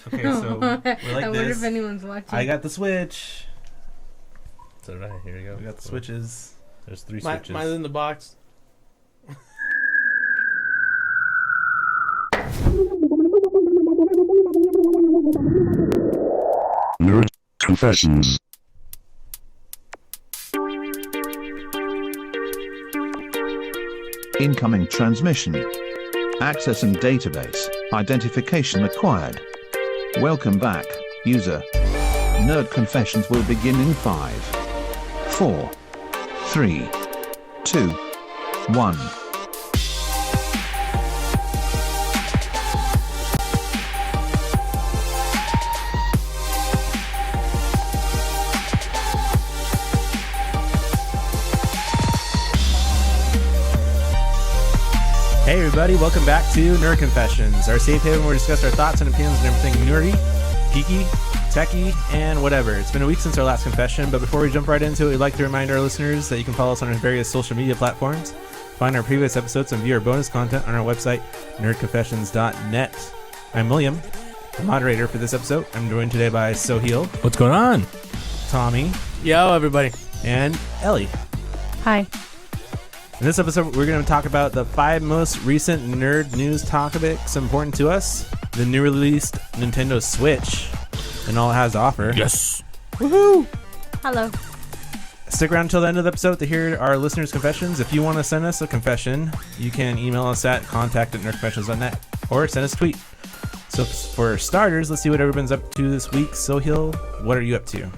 Okay, so we're like I wonder if anyone's watching. I got the Switch. So right, here you go. We got the Switches. There's 3 switches. Mine's in the box. Nerd Confessions. Incoming transmission. Accessing database. Identification acquired. Welcome back, user. Nerd Confessions will begin in 5, 4, 3, 2, 1. Hey everybody, welcome back to Nerd Confessions, our safe haven where we discuss our thoughts and opinions on everything nerdy, geeky, techie, and whatever. It's been a week since our last confession, but before we jump right into it, we'd like to remind our listeners that you can follow us on our various social media platforms, find our previous episodes, and view our bonus content on our website, nerdconfessions.net. I'm William, the moderator for this episode. I'm joined today by Soheil. What's going on? Tommy. Yo, everybody. And Ellie. Hi. In this episode, we're going to talk about the 5 most recent nerd news topics important to us, the new released Nintendo Switch, and all it has to offer. Yes. Woohoo! Hello. Stick around until the end of the episode to hear our listeners' confessions. If you want to send us a confession, you can email us at contact@nerdconfessions.net or send us a tweet. So for starters, let's see what everyone's up to this week. Soheil, what are you up to?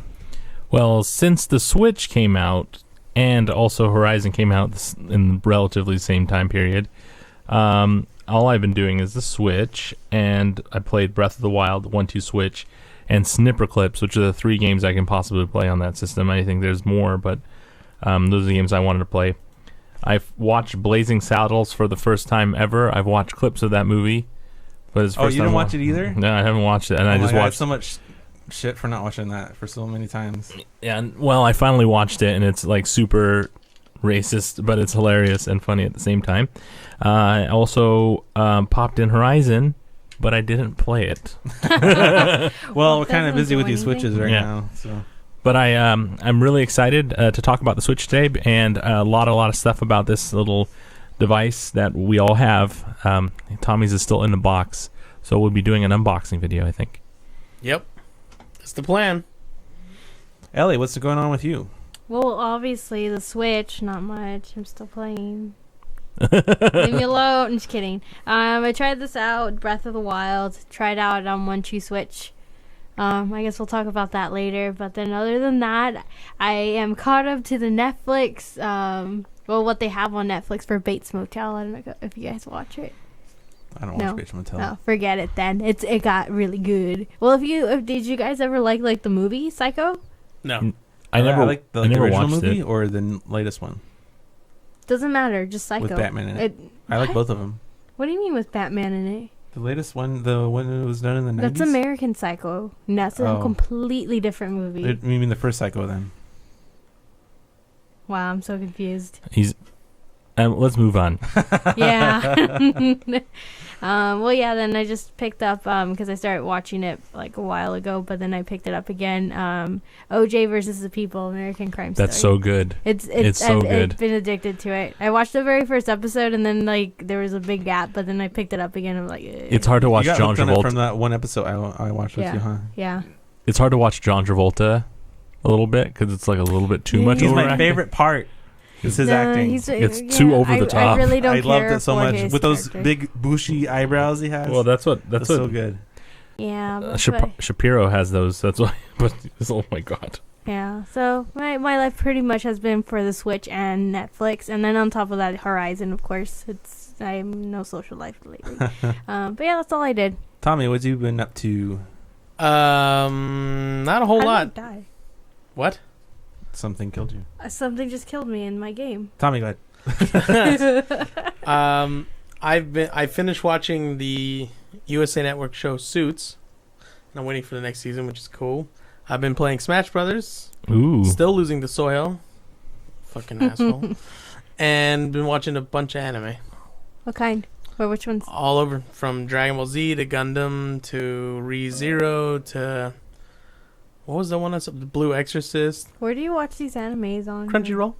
Well, since the Switch came out, and also Horizon came out in relatively the same time period, all I've been doing is the Switch, and I played Breath of the Wild, 1-2 Switch, and Snipper Clips, which are the 3 games I can possibly play on that system. I think there's more, but those are the games I wanted to play. I've watched Blazing Saddles for the first time ever. I've watched clips of that movie. But it's Oh, you didn't watch it either? No, I haven't watched it, and I just watched so much shit for not watching that for so many times. Yeah, well, I finally watched it, and it's like super racist, but it's hilarious and funny at the same time. I also popped in Horizon, but I didn't play it. Well, we're kind of busy with these anything? Switches right Yeah. now. So. But I'm really excited to talk about the Switch today, and a lot of stuff about this little device that we all have. Tommy's is still in the box, so we'll be doing an unboxing video, I think. Yep. That's the plan. Ellie, what's going on with you? Well, obviously the Switch, not much. I'm still playing. Leave me alone. I'm just kidding. I tried this out, Breath of the Wild. Tried out on 1-2 Switch. I guess we'll talk about that later. But then other than that, I am caught up to the Netflix, what they have on Netflix for Bates Motel. I don't know if you guys watch it. I don't watch Bates Motel. No, forget it then. It got really good. Well, did you guys ever like the movie Psycho? No. I never like the original watched movie it. or the latest one Doesn't matter, just Psycho. with Batman in it. I like both of them. What do you mean with Batman in it? The latest one, the one that was done in the 90s? That's American Psycho. And that's a Oh. completely different movie. You mean the first Psycho then? Wow, I'm so confused. Let's move on. Yeah. Then I just picked up, because I started watching it like a while ago, but then I picked it up again. OJ versus the People, American Crime Story. That's so good. It's so good. I've been addicted to it. I watched the very first episode, and then there was a big gap, but then I picked it up again. I'm like, It's hard to watch you got John hooked on it Travolta. from that one episode I watched with you, huh? Yeah. It's hard to watch John Travolta a little bit because it's like a little bit too much. He's my overacting. favorite part. It's his acting. It's too over the top. I really don't I care loved it so for much his with those character. big bushy eyebrows he has. Well, that's what so good. Yeah. Shapiro has those. That's why. But oh my god. Yeah. So my life pretty much has been for the Switch and Netflix, and then on top of that, Horizon. Of course, I have no social life lately. But yeah, that's all I did. Tommy, what you been up to? Not a whole How lot. did I die? What? Something killed you. Something just killed me in my game. Tommy, go ahead. I finished watching the USA Network show Suits, and I'm waiting for the next season, which is cool. I've been playing Smash Brothers. Ooh. Still losing to Soil. Fucking asshole. And been watching a bunch of anime. What kind? Or which ones? All over, from Dragon Ball Z to Gundam to ReZero to what was the one that's the Blue Exorcist? Where do you watch these animes on? Crunchyroll.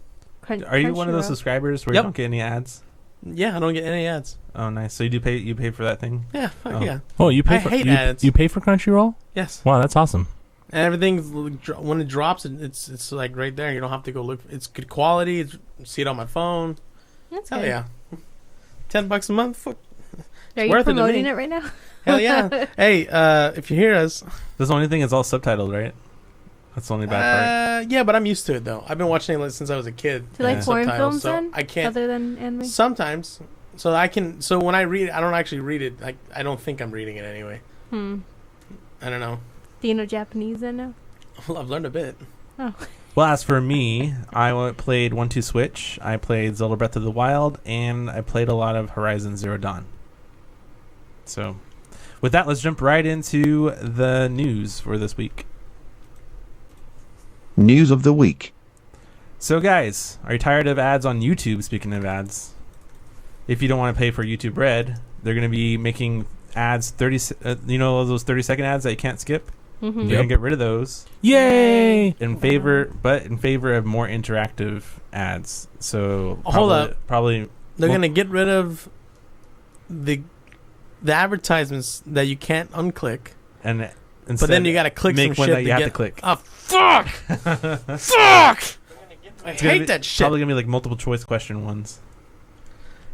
Are you one of those Crunchyroll? subscribers where Yep. you don't get any ads? Yeah, I don't get any ads. Oh, nice. So you do pay? You pay for that thing? Yeah, fuck Oh. yeah. Oh, you pay I for hate you, ads. you pay for Crunchyroll? Yes. Wow, that's awesome. And everything's when it drops, it's like right there. You don't have to go look. It's good quality. See it on my phone. That's Hell good. yeah. $10 a month. Fuck. Are you worth it to promoting me. it right now? Hell yeah. Hey, if you hear us, That's the only thing. It's all subtitled, right? That's the only bad part. yeah, but I'm used to it though. I've been watching it since I was a kid. Do you like Yeah. foreign Subtitles, films so then? I can't. Other than anime? Sometimes, so I can. So when I read it, I don't actually read it. Like I don't think I'm reading it anyway. Hmm. I don't know. Do you know Japanese then now? Well, I've learned a bit. Well, as for me, I played 1-2 Switch. I played Zelda Breath of the Wild, and I played a lot of Horizon Zero Dawn. So, with that, let's jump right into the news for this week. News of the week. So, guys, are you tired of ads on YouTube? Speaking of ads, if you don't want to pay for YouTube Red, they're going to be making ads 30. You know those 30-second ads that you can't skip. Mm-hmm. They're Yep. going to get rid of those Yay! in favor of more interactive ads. So, Hold up. probably They're Well- gonna get rid of the advertisements that you can't unclick, and but then you gotta click make some one shit that to you have get. to click. Oh fuck! Fuck! I It's gonna hate be- that shit. Probably gonna be like multiple choice question ones.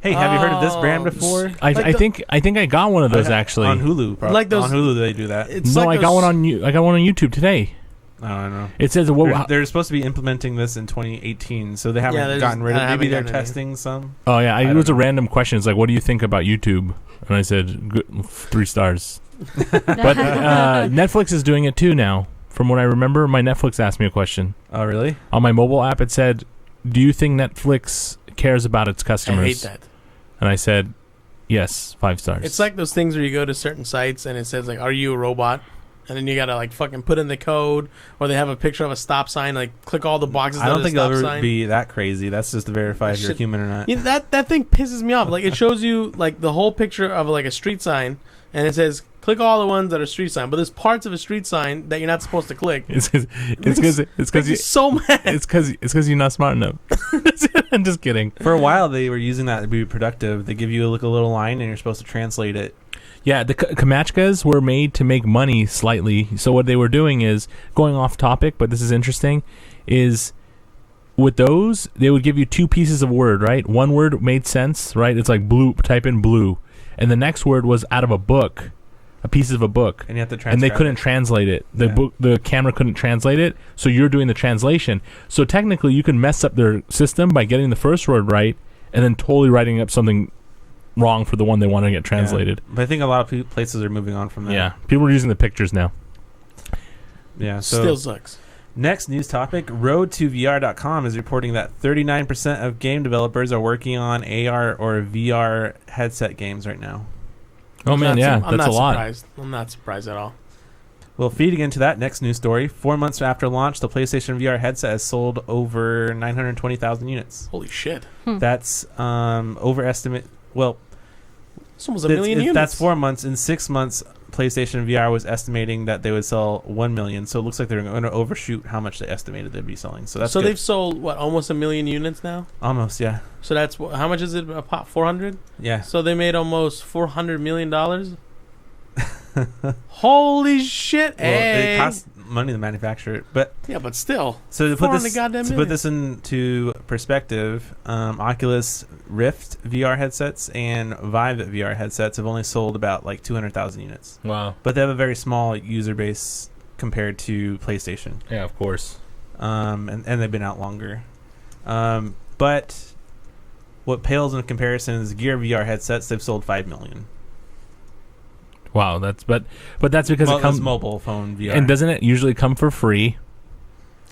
Hey, have you heard of this brand before? I Like I think I got one of those actually. On Hulu, Like those- on Hulu they do that. It's No, like I got those- one on I got one on YouTube today. I don't know. It says They're supposed to be implementing this in 2018, so they haven't Yeah, they're gotten just- rid of. I Maybe haven't they're gotten any. testing some. Oh yeah, I it don't was a know. random question. It's like, what do you think about YouTube? And I said, 3 stars. But Netflix is doing it too now. From what I remember, my Netflix asked me a question Oh, really? on my mobile app. It said, "Do you think Netflix cares about its I customers?" hate that. And I said, "Yes, 5 stars." It's like those things where you go to certain sites and it says like, "Are you a robot?" And then you gotta like fucking put in the code, or they have a picture of a stop sign. Like click all the boxes. I don't that think are it'll stop ever sign. be that crazy. That's just to verify if you're Shit. human or not. You know, that thing pisses me off. Like it shows you like the whole picture of like a street sign, and it says click all the ones that are street sign. But there's parts of a street sign that you're not supposed to click. it's because Makes me so mad. it's because you're not smart enough. I'm just kidding. For a while, they were using that to be productive. They give you a little line, and you're supposed to translate it. Yeah, the Kamachkas were made to make money slightly. So what they were doing is, going off topic, but this is interesting, is with those, they would give you 2 pieces of word, right? One word made sense, right? It's like blue, type in blue. And the next word was out of a book, a piece of a book. And you have to transcribe And they couldn't it. translate it. The Yeah. book, the camera couldn't translate it, so you're doing the translation. So technically, you can mess up their system by getting the first word right, and then totally writing up something wrong for the one they want to get translated. Yeah. But I think a lot of places are moving on from that. Yeah, people are using the pictures now. Yeah. So Still sucks. next news topic, road2vr.com is reporting that 39% of game developers are working on AR or VR headset games right now. Oh man, yeah, I'm that's a not lot. surprised. I'm not surprised at all. Well, feeding into that next news story, 4 months after launch, the PlayStation VR headset has sold over 920,000 units. Holy shit! That's overestimate. Well, It's almost a million units. that's 4 months. In 6 months, PlayStation VR was estimating that they would sell 1 million. So it looks like they're going to overshoot how much they estimated they'd be selling. So that's so good. they've sold what, almost a million units now. Almost, yeah. So that's how much is it a pop? 400. Yeah. So they made almost $400 million. Holy shit! Well, Hey. it costs money to manufacture it, but Yeah, but still. so to put 400 goddamn this million. into perspective, Oculus Rift VR headsets and Vive VR headsets have only sold about like 200,000 units, Wow. but they have a very small user base compared to PlayStation, Yeah, of course. and they've been out longer. But what pales in comparison is Gear VR headsets. They've sold 5 million. Wow, that's but that's because Well, it comes that's mobile phone VR, and doesn't it usually come for free?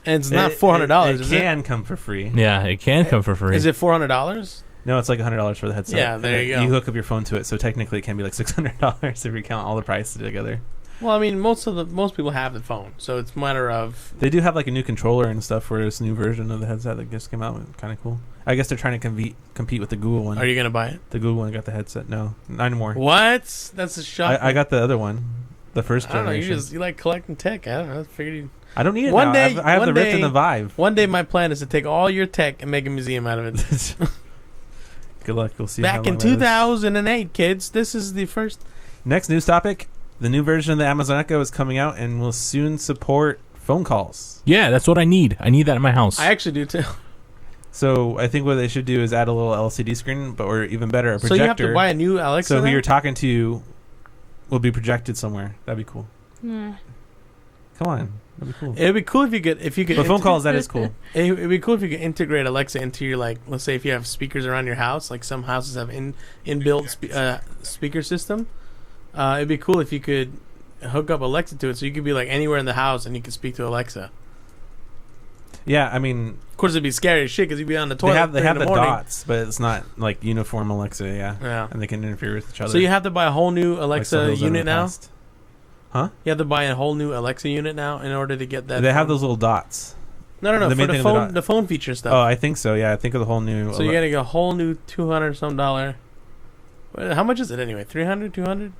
And it's not $400. It is can come for free. Yeah, it can come for free. Is it $400? No, it's like $100 for the headset. Yeah, there And you You go. hook up your phone to it, so technically it can be like $600 if you count all the prices together. Well, I mean, most people have the phone, so it's a matter of. They do have like a new controller and stuff for this new version of the headset that just came out. Kind of cool. I guess they're trying to compete with the Google one. Are you gonna buy it? The Google one got the headset. No, not anymore. What? That's a shock. I got the other one, the first I don't know. generation. You like collecting tech. I don't know. I figured you. I don't need it One now. day- I have one the Rift day- and the Vive. One day, my plan is to take all your tech and make a museum out of it. Good luck. We'll see. how Back in long that is. 2008, kids. This is the first. Next news topic: the new version of the Amazon Echo is coming out and will soon support phone calls. Yeah, that's what I need. I need that in my house. I actually do too. So I think what they should do is add a little LCD screen, or even better, a projector. So you have to buy a new Alexa. So who now? you're talking to will be projected somewhere. That'd be cool. Nah. Come on, that'd be cool. It'd be cool if you could. But phone calls, that is cool. It'd be cool if you could integrate Alexa into your, like, let's say if you have speakers around your house, like some houses have inbuilt speaker system. It'd be cool if you could hook up Alexa to it, so you could be like anywhere in the house and you could speak to Alexa. Yeah, I mean, Of course, it'd be scary as shit because you'd be on the toilet. they have in the the morning. dots, but it's not like uniform Alexa. Yeah, Yeah. and they can interfere with each other. So you have to buy a whole new like some of Alexa those done in unit the now. past. Huh? You have to buy a whole new Alexa unit now in order to get that. They have phone. those little dots. No, the for main the thing of the phone, dot. the phone feature stuff. Oh, I think so. Yeah, I think of the whole new. So you're getting a whole new $200 some. How much is it anyway? 300, 200?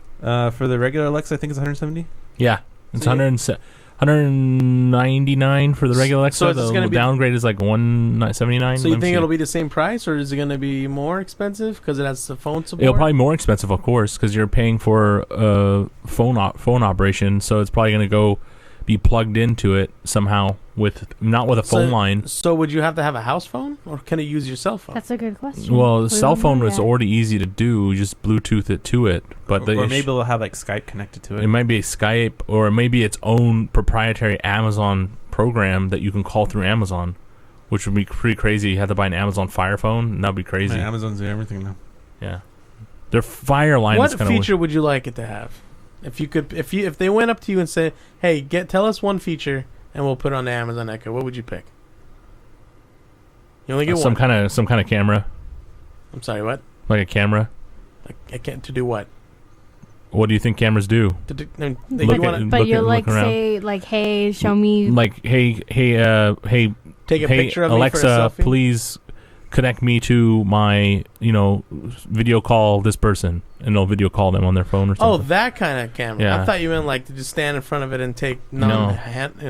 For the regular Alexa, I think it's 170. yeah, it's So you- 199 for the regular Alexa. So it's the gonna be- downgrade is like 179. So you think it'll be the same price, or is it going to be more expensive because it has the phone support? It'll probably be more expensive, of course, because you're paying for phone operation. So it's probably going to be plugged into it somehow not with a phone line. So would you have to have a house phone, or can it use your cell phone? That's a good question. Well, the We cell don't phone know was yet. already easy to do. Just Bluetooth it to it. But or maybe they'll have like Skype connected to it. it might be Skype, or maybe its own proprietary Amazon program that you can call through Amazon, which would be pretty crazy. You have to buy an Amazon Fire phone, and that'd be crazy. Man, Amazon's doing everything now. Yeah, their Fire line What is kind of feature would you like it to have? If they went up to you and said, "Hey, tell us one feature, and we'll put it on the Amazon Echo," what would you pick? You only get some one. kind of camera, I'm sorry, what? like a camera. I can't to do what? What do you think cameras do? You Look wanna at- But you're look like around. say like, hey, show me. Like, hey, take a hey, picture of me Alexa, for a selfie? please connect me to my, video call this person, and they'll video call them on their phone or Oh, something. that kind of camera. Yeah. I thought you meant like to just stand in front of it and take No. hands-free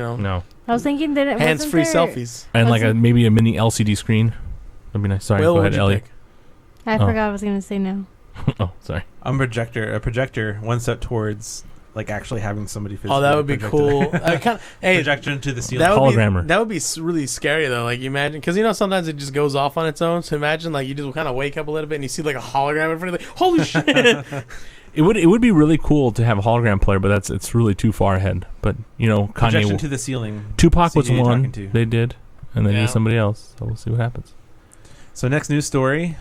I was thinking that it wasn't there- selfies. And Was like it- maybe a mini LCD screen. That'd be nice. Sorry, Will, go what ahead, would you Ellie. pick? I Oh. forgot I was gonna say no. Oh, sorry. A projector, one step towards like actually having somebody physically. Oh, that would be project cool. it. I kinda, hey, Projector into the ceiling. that would Hologrammer. be really scary though. Like, you imagine, because sometimes it just goes off on its own. So imagine like you just kind of wake up a little bit and you see like a hologram in front of you. Like, holy shit! It would be really cool to have a hologram player, but it's really too far ahead. But Projection Kanye, to the ceiling. Tupac See was who you're one. talking to. They did, and they Yeah. did somebody else. So we'll see what happens. So next news story,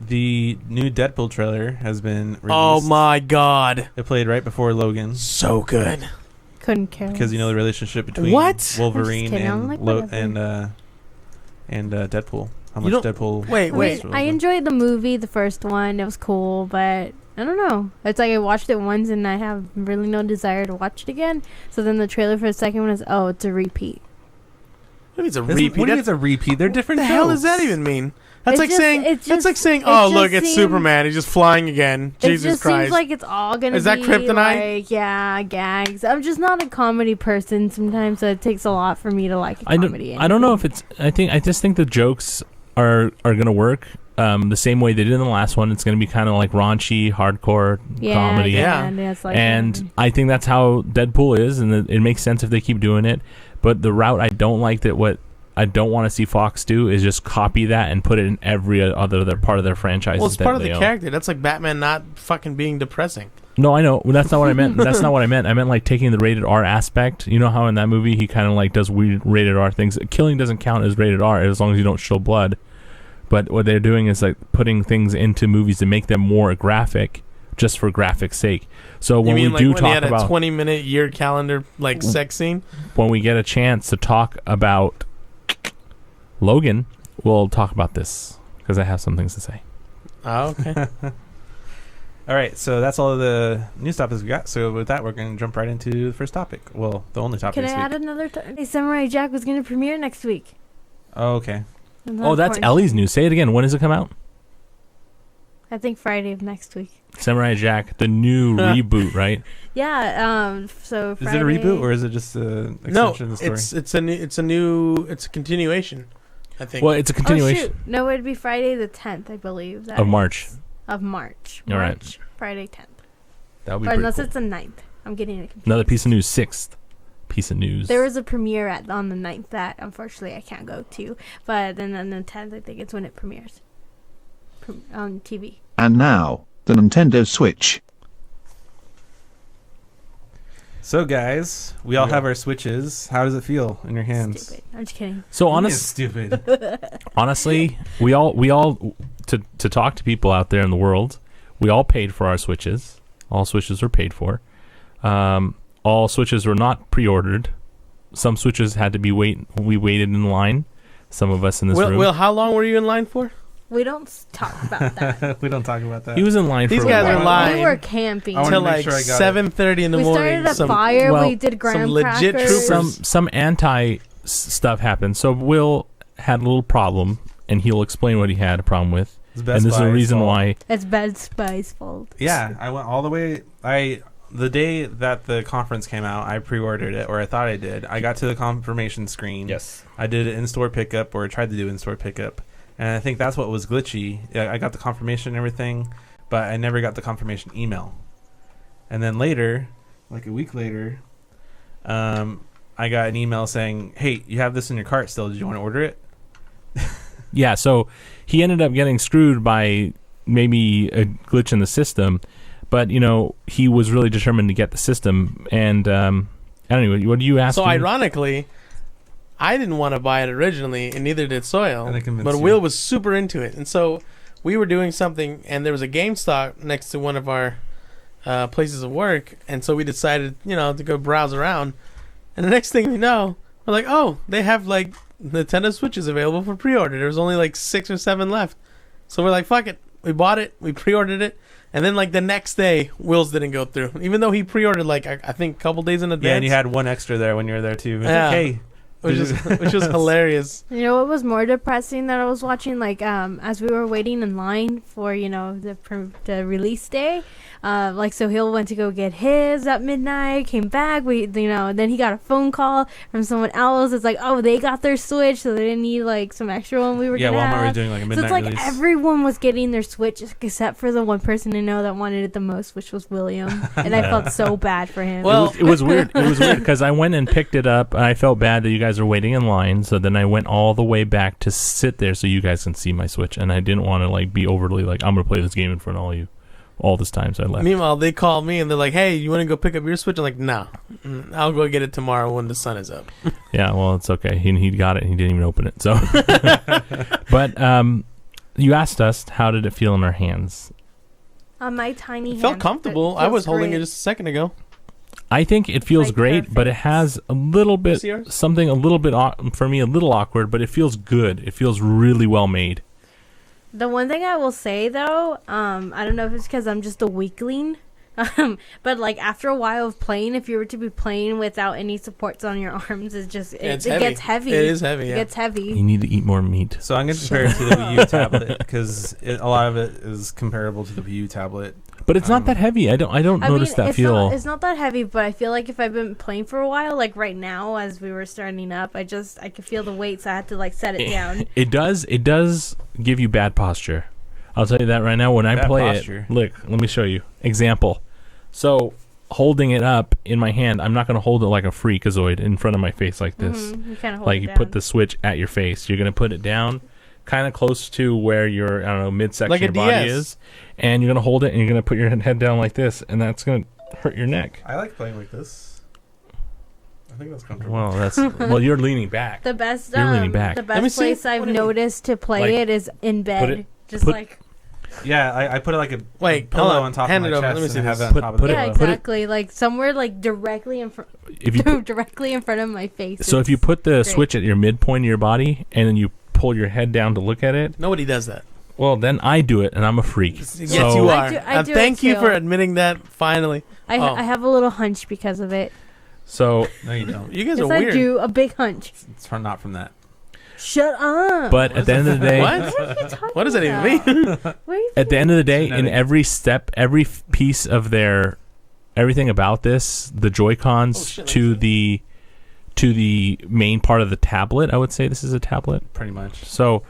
the new Deadpool trailer has been released. Oh my god, It played right before Logan so good. Couldn't care. because the relationship between What? Wolverine I'm just kidding. I'm and like, whatever. and Deadpool. How You much don't- Deadpool? Wait, I wait. mean, I enjoyed the movie, the first one. It was cool, but I don't know. It's like I watched it once and I have really no desire to watch it again. So then the trailer for the second one is, oh, it's a repeat. What do you mean it's a What do you repeat? mean it's a repeat? They're different. What the hell does jokes. that even mean? That's It like just- saying. it That's like just- saying, it "Oh, just look, it's seems- Superman. He's just flying again." It Jesus just Christ! seems like it's all gonna Is that be kryptonite? like, yeah, gags. I'm just not a comedy person sometimes, so it takes a lot for me to like a comedy. I don't know if it's. I just think the jokes are gonna work the same way they did in the last one. It's gonna be kind of like raunchy, hardcore comedy. Yeah. And it's like, And I think that's how Deadpool is, and it makes sense if they keep doing it. But the route I don't like that what I don't want to see Fox do is just copy that and put it in every other part of their franchise. Well, it's part of the character. That's like Batman not fucking being depressing. No, I know. Well, that's not what I meant. That's not what I meant. I meant like taking the rated R aspect. You know how in that movie he kind of like does weird rated R things. Killing doesn't count as rated R as long as you don't show blood. But what they're doing is like putting things into movies to make them more graphic, just for graphics' sake. So You when mean we like do when he talk had a about 20-minute year calendar like sex scene? when we get a chance to talk about Logan, we'll talk about this because I have some things to say. Oh, okay. All right, so that's all of the news topics we got. So with that, we're going to jump right into the first topic. Well, the only topic Can I this add week. another? Hey, Samurai Jack was going to premiere next week. Oh, okay. Oh, that's Ellie's news. Say it again. When does it come out? I think Friday of next week. Samurai Jack, the new reboot, right? Yeah. So Is Friday, it a reboot or is it just an extension No, of the story? it's a continuation. I think. Well, it's a Oh continuation shoot! No, it'd be Friday the 10th, I believe. That of is- March. Of March. All right. March, Friday 10th. That would be Or pretty unless cool. it's the 9th. I'm getting it confused. Another piece of news. 6th piece of news. There was a premiere on the 9th that unfortunately I can't go to, but then on the 10th I think it's when it premieres on TV. And now, the Nintendo Switch. So, guys, we all have our Switches. How does it feel in your hands? Stupid. I'm just kidding. So It is stupid. honestly, we all to talk to people out there in the world, we all paid for our Switches. All Switches were paid for. All Switches were not pre-ordered. Some Switches had to be we waited in line. Some of us in this room. Will, how long were you in line for? We don't talk about that. We don't talk about that. He was in line These for guys a are while. lying. We were camping. I wanna Until make like sure I got it. 7:30 in the We morning. started a fire. well, We did graham legit crackers. troopers. Some anti stuff happened. So Will had a little problem, and he'll explain what he had a problem with. It's Best And this is the Buy's reason fault. why. It's Best Buy's fault. Yeah, I went all the way. The day that the conference came out, I pre-ordered it, or I thought I did. I got to the confirmation screen. Yes. I did an in-store pickup, or tried to do in-store pickup, and I think that's what was glitchy. I got the confirmation and everything, but I never got the confirmation email. And then later, like a week later, I got an email saying, "Hey, you have this in your cart still. Did you want to order it?" Yeah, so he ended up getting screwed by maybe a glitch in the system, but he was really determined to get the system. And I don't know, what do you ask? So ironically, I didn't want to buy it originally, and neither did Soil. And they convinced But you. Will was super into it, and so we were doing something, and there was a GameStop next to one of our places of work, and so we decided, to go browse around. And the next thing we know, we're like, oh, they have like Nintendo Switches available for pre-order. There was only like 6 or 7 left, so we're like, fuck it. We bought it, we pre-ordered it, and then like the next day, Will's didn't go through, even though he pre-ordered like I think a couple days in advance. Yeah, and you had one extra there when you were there too. It was Yeah. like, hey, which was hilarious. You know what was more depressing that I was watching, like as we were waiting in line for the release day, like Sohail went to go get his at midnight, came back, and then he got a phone call from someone else. It's like, oh, they got their Switch, so they didn't need like some extra one we were yeah, gonna Walmart was have. doing like a So midnight it's like release. everyone was getting their Switch except for the one person I know that wanted it the most, which was William, and I felt so bad for him. Well, It was weird. It was weird because I went and picked it up, and I felt bad that you guys are waiting in line. So then I went all the way back to sit there so you guys can see my Switch, and I didn't want to like be overly like I'm gonna play this game in front of all you all this time. So I left. Meanwhile, they called me and they're like, "Hey, you want to go pick up your Switch?" I'm like, "No, I'll go get it tomorrow when the sun is up." Yeah, well, it's okay. He got it. And he didn't even open it. So, but you asked us how did it feel in our hands. On my tiny It hand, felt comfortable. I was holding it great. just a second ago. I think it feels Like great, but it perfect. has a little bit See yours? something a little bit for me a little awkward, but it feels good. It feels really well made. The one thing I will say though, I don't know if it's because I'm just a weakling, but like after a while of playing, if you were to be playing without any supports on your arms, it Yeah, it's gets heavy. It is heavy. It Yeah. gets heavy. You need to eat more meat. So I'm going to compare it to the Wii U tablet because a lot of it is comparable to the Wii U tablet. But it's not that heavy. I don't notice that it's feel. it's not that heavy, but I feel like if I've been playing for a while, like right now as we were starting up, I could feel the weight, so I had to like set it down. It does give you bad posture. I'll tell you that right now. When I Bad play posture. it, look, let me show you. Example. So holding it up in my hand, I'm not going to hold it like a freakazoid in front of my face like this. You kind of hold Like it you down. put the Switch at your face. You're going to put it down kind of close to where your, midsection Like of your a body DS. is. And you're going to hold it and you're going to put your head down like this. And that's going to hurt your neck. I like playing like this. I think that's comfortable. Well, you're leaning back. The best, You're leaning back. the Let me best see. place What I've do you mean? noticed to play Like, it is in bed. it- Just put- like Yeah, I put it like a Wait, pillow hold on. on top Hand of it my over. chest Let me see and have this. that on Put- top of put the it- yeah, pillow. put it- exactly. Like somewhere like directly in front, If you directly in front of my face. So if you put the great. Switch at your midpoint of your body and then you pull your head down to look at it, Nobody does that. Well, then I do it, and I'm a freak. Yes, So- you I are. do- I And do thank it you too. for admitting that. Finally, I Oh. have a little hunch because of it. So, No, you don't. you guys Yes, are I weird. do. A big hunch. It's not from that. Shut up. but at the end of the day, What? What are you talking What does that even about? mean? Where are you at the end of the day, in Genetic. every step, every piece of everything about this, the Joy-Cons Oh, shit, to the main part of the tablet, I would say this is a tablet. Pretty much. So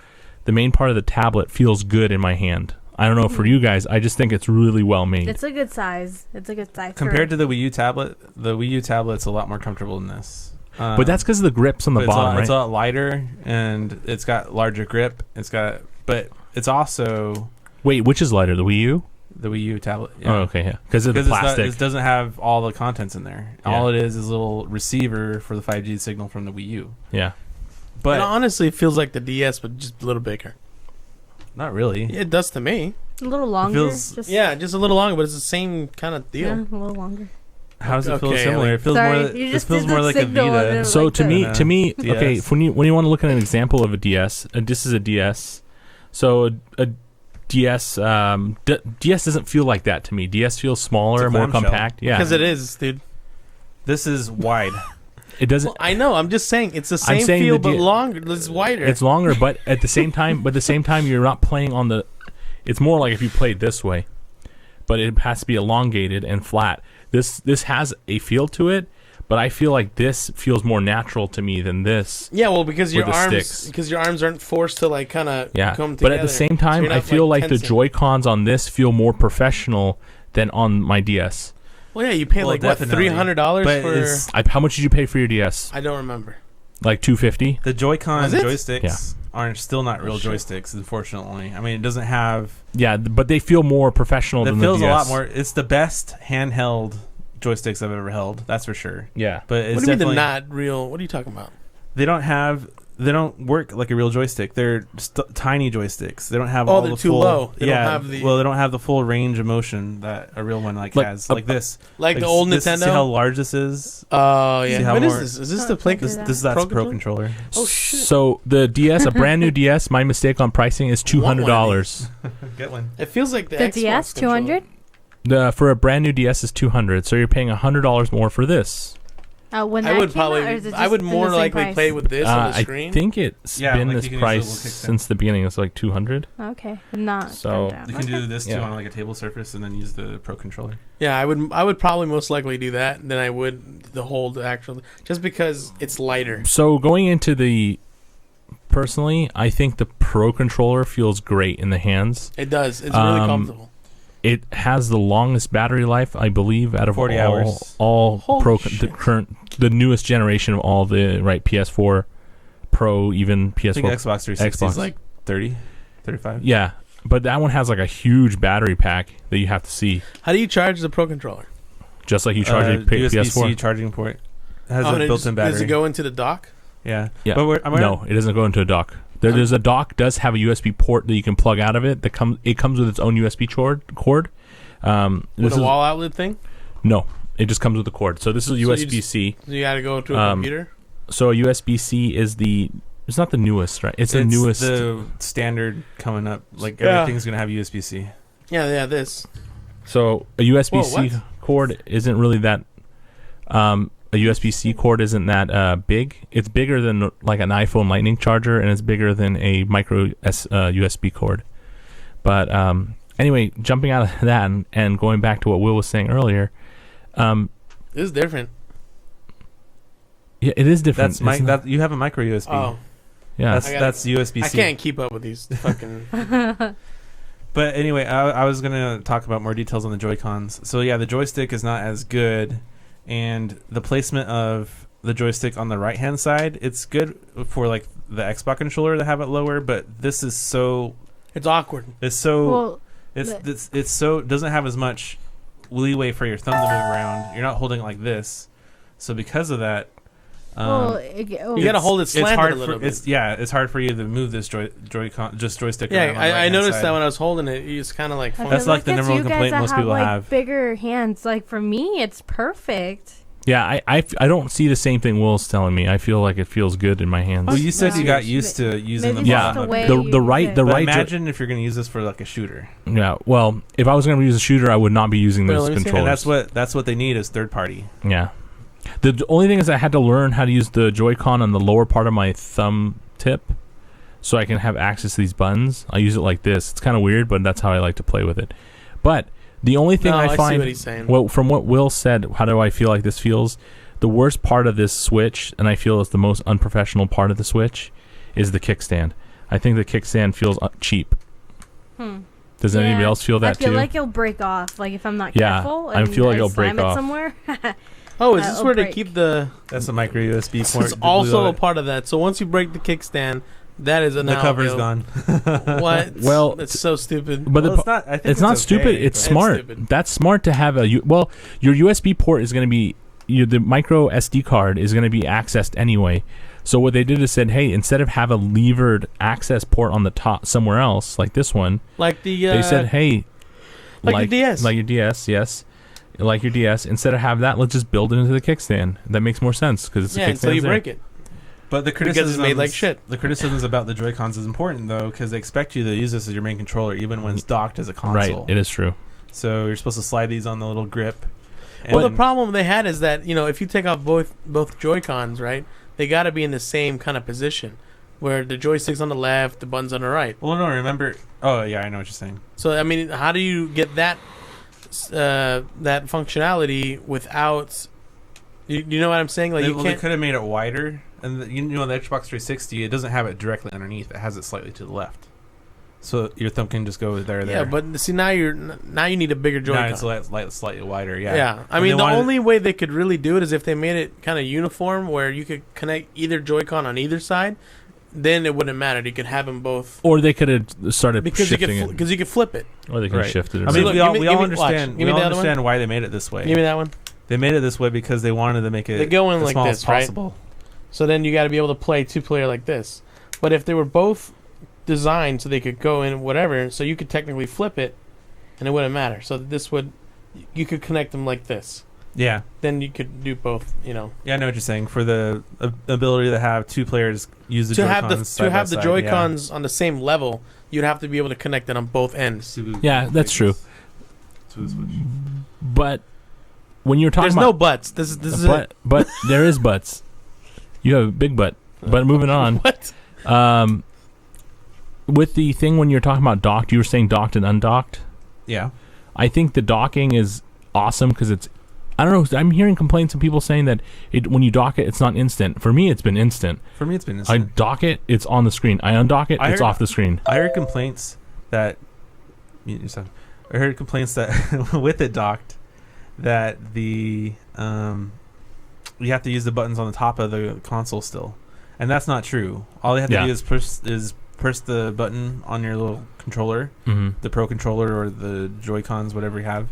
the main part of the tablet feels good in my hand. I don't know for you guys. I just think it's really well made. It's a good size. It's a good size. Compared to the Wii U tablet, the Wii U tablet's a lot more comfortable than this. But that's because of the grips on the But bottom, it's a right? lot lighter, and it's got larger grip. But it's also Wait, which is lighter, the Wii U? the Wii U tablet. Oh, okay, yeah. Because of the plastic. It doesn't have all the contents in there. Yeah. All it is a little receiver for the 5G signal from the Wii U. Yeah. But it honestly feels like the DS, but just a little bigger. not really. It does to me. a little longer. feels- just, Yeah, just a little longer, but it's the same kind of deal. yeah, a little longer. How does it feel Okay, similar? It feels Sorry, more. you It just feels did more the like a signal and Vita. then- So like to me, DS. okay, when you want to look at an example of a DS, this is a DS. So a DS, DS doesn't feel like that to me. DS feels smaller, It's a more clamshell. compact. Yeah, Because it is, dude. This is wide. it doesn't. Well, I know. I'm just saying it's the same saying feel, the but D- longer. It's wider. It's longer, but at the same time, you're not playing on the. It's more like if you played this way, but it has to be elongated and flat. This has a feel to it, but I feel like this feels more natural to me than this. yeah, well, because with your the arms, sticks. aren't forced to like kind of Yeah, come but together. at the same So time, you're I not, feel like the tensing. Joy-Cons on this feel more professional than on my DS. Well, yeah, you pay Well, like what definitely. $300 But for. it's- How much did you pay for your DS? I don't remember. Like $250? The Joy-Con Was it? joysticks are still not real shit. joysticks, unfortunately. I mean, it doesn't have. Yeah, but they feel more professional It than feels the a DS. lot more. It's the best handheld joysticks I've ever held. That's for sure. Yeah. But it's What do you mean definitely they're not real? What are you talking about? They don't work like a real joystick. They're tiny joysticks. They don't have Oh, all they're the too full, low. They don't yeah, have the- well, they don't have the full range of motion that a real one Like has. a- Like this, Like the old this, Nintendo? See how large this is? Oh, See yeah. how What is more- this? Is this Oh, the play? can't do This, that. this that's Pro Pro controller. Oh, shit. So the DS, a brand new DS, my mistake on pricing is $200. Get one. It feels like the The Xbox DS, controller. 200. For a brand new DS is $200, so you're paying $100 more for this. When I that would came out, or probably. is it I would just more the same likely price? play with this on the I screen. think it's Yeah, been like this you can use price a little kickstand. since the beginning. It's like $200. Okay, not. So- gone down. You can do this too Yeah. on like a table surface, and then use the Pro controller. Yeah, I would probably most likely do that than I would the whole actual, just because it's lighter. So going into personally, I think the Pro controller feels great in the hands. It does. It's really Um, comfortable. It has the longest battery life, I believe, out of 40 hours. all Holy the newest generation of all the PS4 Pro, even I think PS4. Xbox 360 is Xbox. like 30, 35. Yeah, but that one has like a huge battery pack that you have to see, How do you charge the Pro controller? just like you charge a USB-C PS4. charging port. It has and a it built-in battery. Does it go into the dock? Yeah. Yeah. But No, it doesn't go into a dock. There's a dock does have a USB port that you can plug out of it. It comes with its own USB cord. With This a is wall outlet thing? no, it just comes with the cord. So this is So you USB-C. So you got to go to a computer? So a USB-C is it's not the newest, right? It's the newest. the standard coming up. Like Yeah. everything's gonna have USB-C. Yeah, this. So a USB-C Whoa, cord isn't really that. A USB-C cord isn't that big. It's bigger than like an iPhone Lightning charger, and it's bigger than a micro USB cord. But anyway, jumping out of that and going back to what Will was saying earlier, This is different. yeah, it is different. That's isn't it? you have a micro USB. Oh, Yeah, That's USB-C. I can't keep up with these fucking. But anyway, I was gonna talk about more details on the Joy-Cons. So yeah, the joystick is not as good, and the placement of the joystick on the right-hand side, it's good for like the Xbox controller to have it lower. But this is It's awkward. it's so Well, it's so doesn't have as much leeway for your thumb to move around. You're not holding it like this, so because of that. You gotta hold it it's slanted hard a little bit. it's hard for you to move this Joy-Con joystick. Yeah, around on the I right-hand noticed side. that when I was holding it. It's kind of like I funky. That's feel like the it's number one you guys complaint that most people like have. Bigger hands, like for me, it's perfect. Yeah, I don't see the same thing Will's telling me. I feel like it feels good in my hands. Well, you said Yeah. you got used to using Maybe the it's Yeah, bottom the of way it. the you right use the it. But right. imagine if you're going to use this for like a shooter. Yeah, well, if I was going to use a shooter, I would not be using Well, those let me see. controllers. And that's what they need is third party. Yeah. The only thing is I had to learn how to use the Joy-Con on the lower part of my thumb tip so I can have access to these buttons. I use it like this. It's kind of weird, but that's how I like to play with it. But the only thing No, I see find, what he's saying. well, from what Will said, how do I feel like this feels? The worst part of this Switch, and I feel it's the most unprofessional part of the Switch, is the kickstand. I think the kickstand feels cheap. Does anybody else feel that I feel too? like it'll break off. Like if I'm not Yeah, careful. I and feel like it'll slam break it off. somewhere. Oh, is this it'll where they break. keep the? That's a micro USB So port. it's to glue also on a it. part of that. So once you break the kickstand, that is The now cover's available. gone. What? Well, that's so stupid. But Well, the it's not. I think it's not okay, stupid. It's but- smart. stupid. That's smart to have your USB port is going to be the micro SD card is going to be accessed anyway. So what they did is said, hey, instead of have a levered access port on the top somewhere else like this one, Like the they said, hey, like your DS. like your DS, yes, like your DS. Instead of have that, let's just build it into the kickstand. That makes more sense because it's yeah, a until you kickstand. break it. But the Because criticism it's made like shit. The criticisms about the Joy-Cons is important though, because they expect you to use this as your main controller, even when it's docked as a console. Right, it is true. So you're supposed to slide these on the little grip. Well, the and- problem they had is that if you take off both Joy-Cons, right, they got to be in the same kind of position, where the joystick's on the left, the buttons on the right. Well, no, remember. Oh, yeah, I know what you're saying. So I mean, how do you get that functionality without? You know what I'm saying? Like They, you they can't. could have made it wider, and the Xbox 360, it doesn't have it directly underneath. It has it slightly to the left, so your thumb can just go there. Yeah, but see now you need a bigger Joy-Con. Now it's slightly wider. Yeah. Yeah, I And mean they the wanted- only way they could really do it is if they made it kind of uniform, where you could connect either Joy-Con on either side. Then it wouldn't matter. You could have them both Or they could have started because you shifting could you could flip it. it, or they could have Right. shifted it. I See, mean, look, we all give me- watch. understand. Give me We all the other understand why they made it this way. Give me that one. They made it this way because they wanted to make it They go in as like small this, as right? possible. So then you got to be able to play two-player like this. But if they were both designed so they could go in whatever, so you could technically flip it, and it wouldn't matter. So this would, you could connect them like this. Yeah. Then you could do both. Yeah, I know what you're saying. For the ability to have two players use the To Joy-Cons have the side by side, Joy-Cons on the same level, you'd have to be able to connect it on both ends. Yeah, that's true. To the Switch. But when you're talking There's no about buts. This is but there is butts. You have a big butt. But moving on. What? With the thing when you're talking about docked, you were saying docked and undocked. Yeah. I think the docking is awesome because it's. I don't know. I'm hearing complaints of people saying that when you dock it, it's not instant. For me, it's been instant. For me, it's been I instant. dock it, it's on the screen. I undock it, I it's heard- off the screen. I heard complaints that I heard complaints that with it docked that the you have to use the buttons on the top of the console still, and that's not true. All you have to Yeah. do is press the button on your little controller, the Pro controller or the Joy-Cons, whatever you have,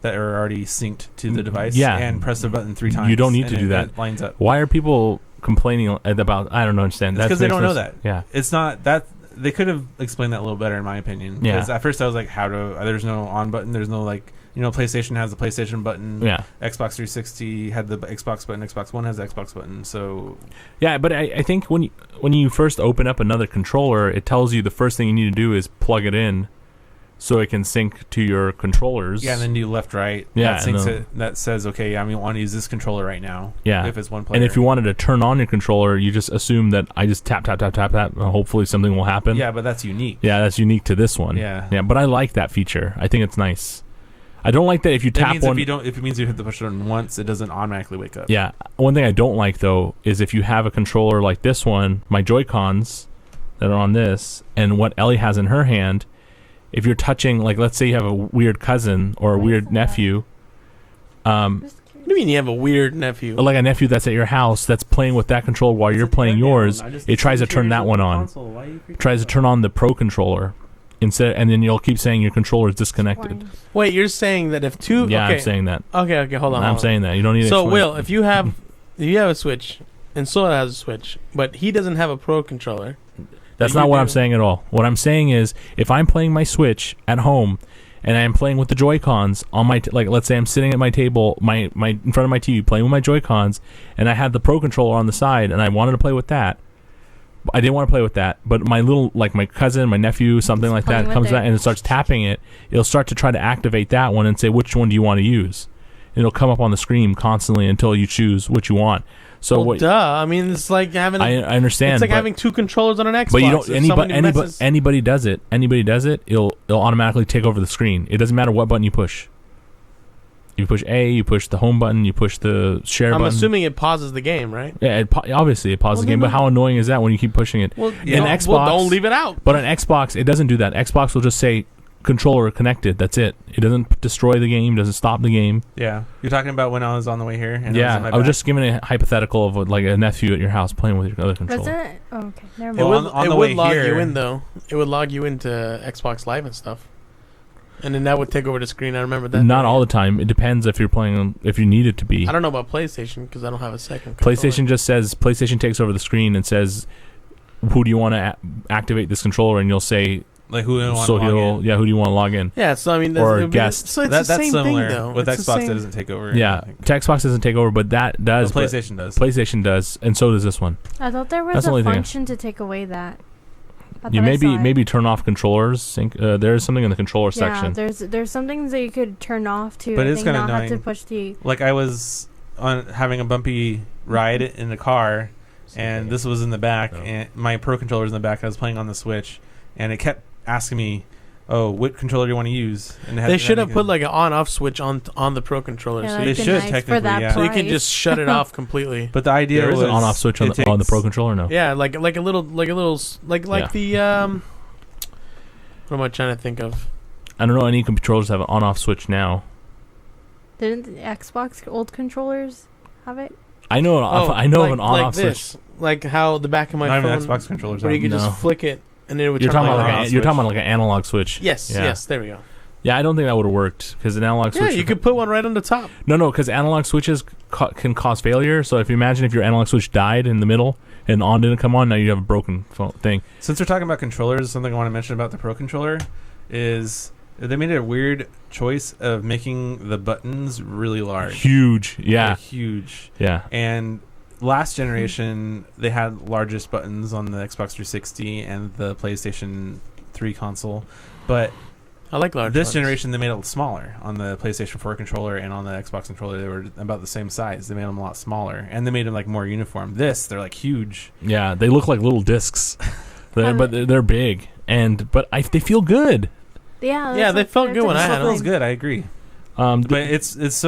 that are already synced to the device. Yeah. And press the button 3 times. You don't need and to do that. It lines up. Why are people complaining about? I don't understand. It's 'cause they don't know that. Yeah. It's not that they could have explained that a little better, in my opinion. Yeah. Because at first I was like, there's no on button. There's no PlayStation has the PlayStation button. Yeah. Xbox 360 had the Xbox button. Xbox One has the Xbox button. So Yeah, but I think when you first open up another controller, it tells you the first thing you need to do is plug it in, so it can sync to your controllers. yeah, and then do left, right. Yeah, that syncs it. That says, okay, I want to use this controller right now. Yeah. if it's one player. And if you wanted to turn on your controller, you just assume that I just tap, and hopefully something will happen. yeah, but that's unique. Yeah, that's unique to this one. Yeah. Yeah, but I like that feature. I think it's nice. I don't like that if you That tap means one. if it means you hit the push button once, it doesn't automatically wake up. Yeah. One thing I don't like, though, is if you have a controller like this one, my Joy-Cons that are on this, and what Ellie has in her hand, if you're touching, like, let's say you have a weird cousin or a weird nephew, What do you mean you have a weird nephew? like a nephew that's at your house that's playing with that controller while you're playing yours, it tries to turn that one on. Tries to turn on the Pro controller instead, and then you'll keep saying your controller is disconnected. Wait, you're saying that if two? Yeah, okay. I'm saying that. Okay, hold on. I'm saying that. You don't need to So, explain Will, it. if you have a Switch, and Sola has a Switch, but he doesn't have a Pro controller. That's you not what do. I'm saying at all. What I'm saying is, if I'm playing my Switch at home, and I'm playing with the Joy-Cons on my like let's say I'm sitting at my table, my in front of my TV playing with my Joy-Cons, and I had the Pro controller on the side, and I wanted to play with that. I didn't want to play with that, but my little, like my cousin, my nephew, something like that comes back and it starts tapping it. It'll start to try to activate that one and say, which one do you want to use? And it'll come up on the screen constantly until you choose what you want. So well, duh. I mean, it's like having. I understand. It's like having two controllers on an Xbox. But you don't. Anybody does it. Anybody does it. It'll automatically take over the screen. It doesn't matter what button you push. You push A, you push the home button, you push the share button. I'm assuming it pauses the game, right? Yeah, obviously it pauses the game, but how annoying is that when you keep pushing it? Well, Xbox, don't leave it out. But on Xbox, it doesn't do that. Xbox will just say controller connected. That's it. It doesn't destroy the game, doesn't stop the game. Yeah. You're talking about when I was on the way here? And I was just giving a hypothetical of like a nephew at your house playing with your other controller. Was it? Oh, okay. Never mind. Well, It would log you in, though. It would log you into Xbox Live and stuff. And then that would take over the screen. I remember that. Not all the time. It depends if you're playing, if you need it to be. I don't know about PlayStation because I don't have a second controller. PlayStation just says, PlayStation takes over the screen and says, who do you want to activate this controller? And you'll say, like, who do you want to log in? Yeah, who do you want to log in? Yeah, so I mean, or guest. So it's the same similar. thing, though. With Xbox, it doesn't take over. Yeah, Xbox doesn't take over, but that does. Well, PlayStation does. PlayStation does, and so does this one. I thought there was a function to take away that. You maybe turn off controllers. There's something in the controller section. There's some things that you could turn off to. But it's kind of not annoying. have to push the. Like I was having a bumpy ride in the car, and this was in the back, and my Pro controller was in the back. I was playing on the Switch, and it kept asking me, "Oh, what controller do you want to use?" And they should have put like an on-off switch on the Pro controller. Yeah, so they should technically, yeah. So you can just shut it off completely. But the idea there was is an on-off switch on the Pro controller now. Yeah, like the what am I trying to think of? I don't know any controllers have an on-off switch now. Didn't the Xbox old controllers have it? I know of an on-off this. switch. Like how the back of my phone, Xbox controllers, where you could just flick it and then it would. You're turn talking on about you're talking about like an analog switch. Yes, yes, there we go. Yeah, I don't think that would have worked because an analog switch. Yeah, you could put one right on the top. No, because analog switches can cause failure. So if you imagine if your analog switch died in the middle and on didn't come on, now you have a broken thing. Since we're talking about controllers, something I want to mention about the Pro controller is they made a weird choice of making the buttons really large. Huge, yeah. Like huge. Yeah. And last generation, they had largest buttons on the Xbox 360 and the PlayStation 3 console. But I like large this buttons. generation, they made it smaller. On the PlayStation 4 controller and on the Xbox controller, they were about the same size. They made them a lot smaller. And they made them like more uniform. They're like huge. Yeah, they look like little discs. But they're big. But they feel good. Yeah, they felt good when I had them. It feels good, I agree. But it's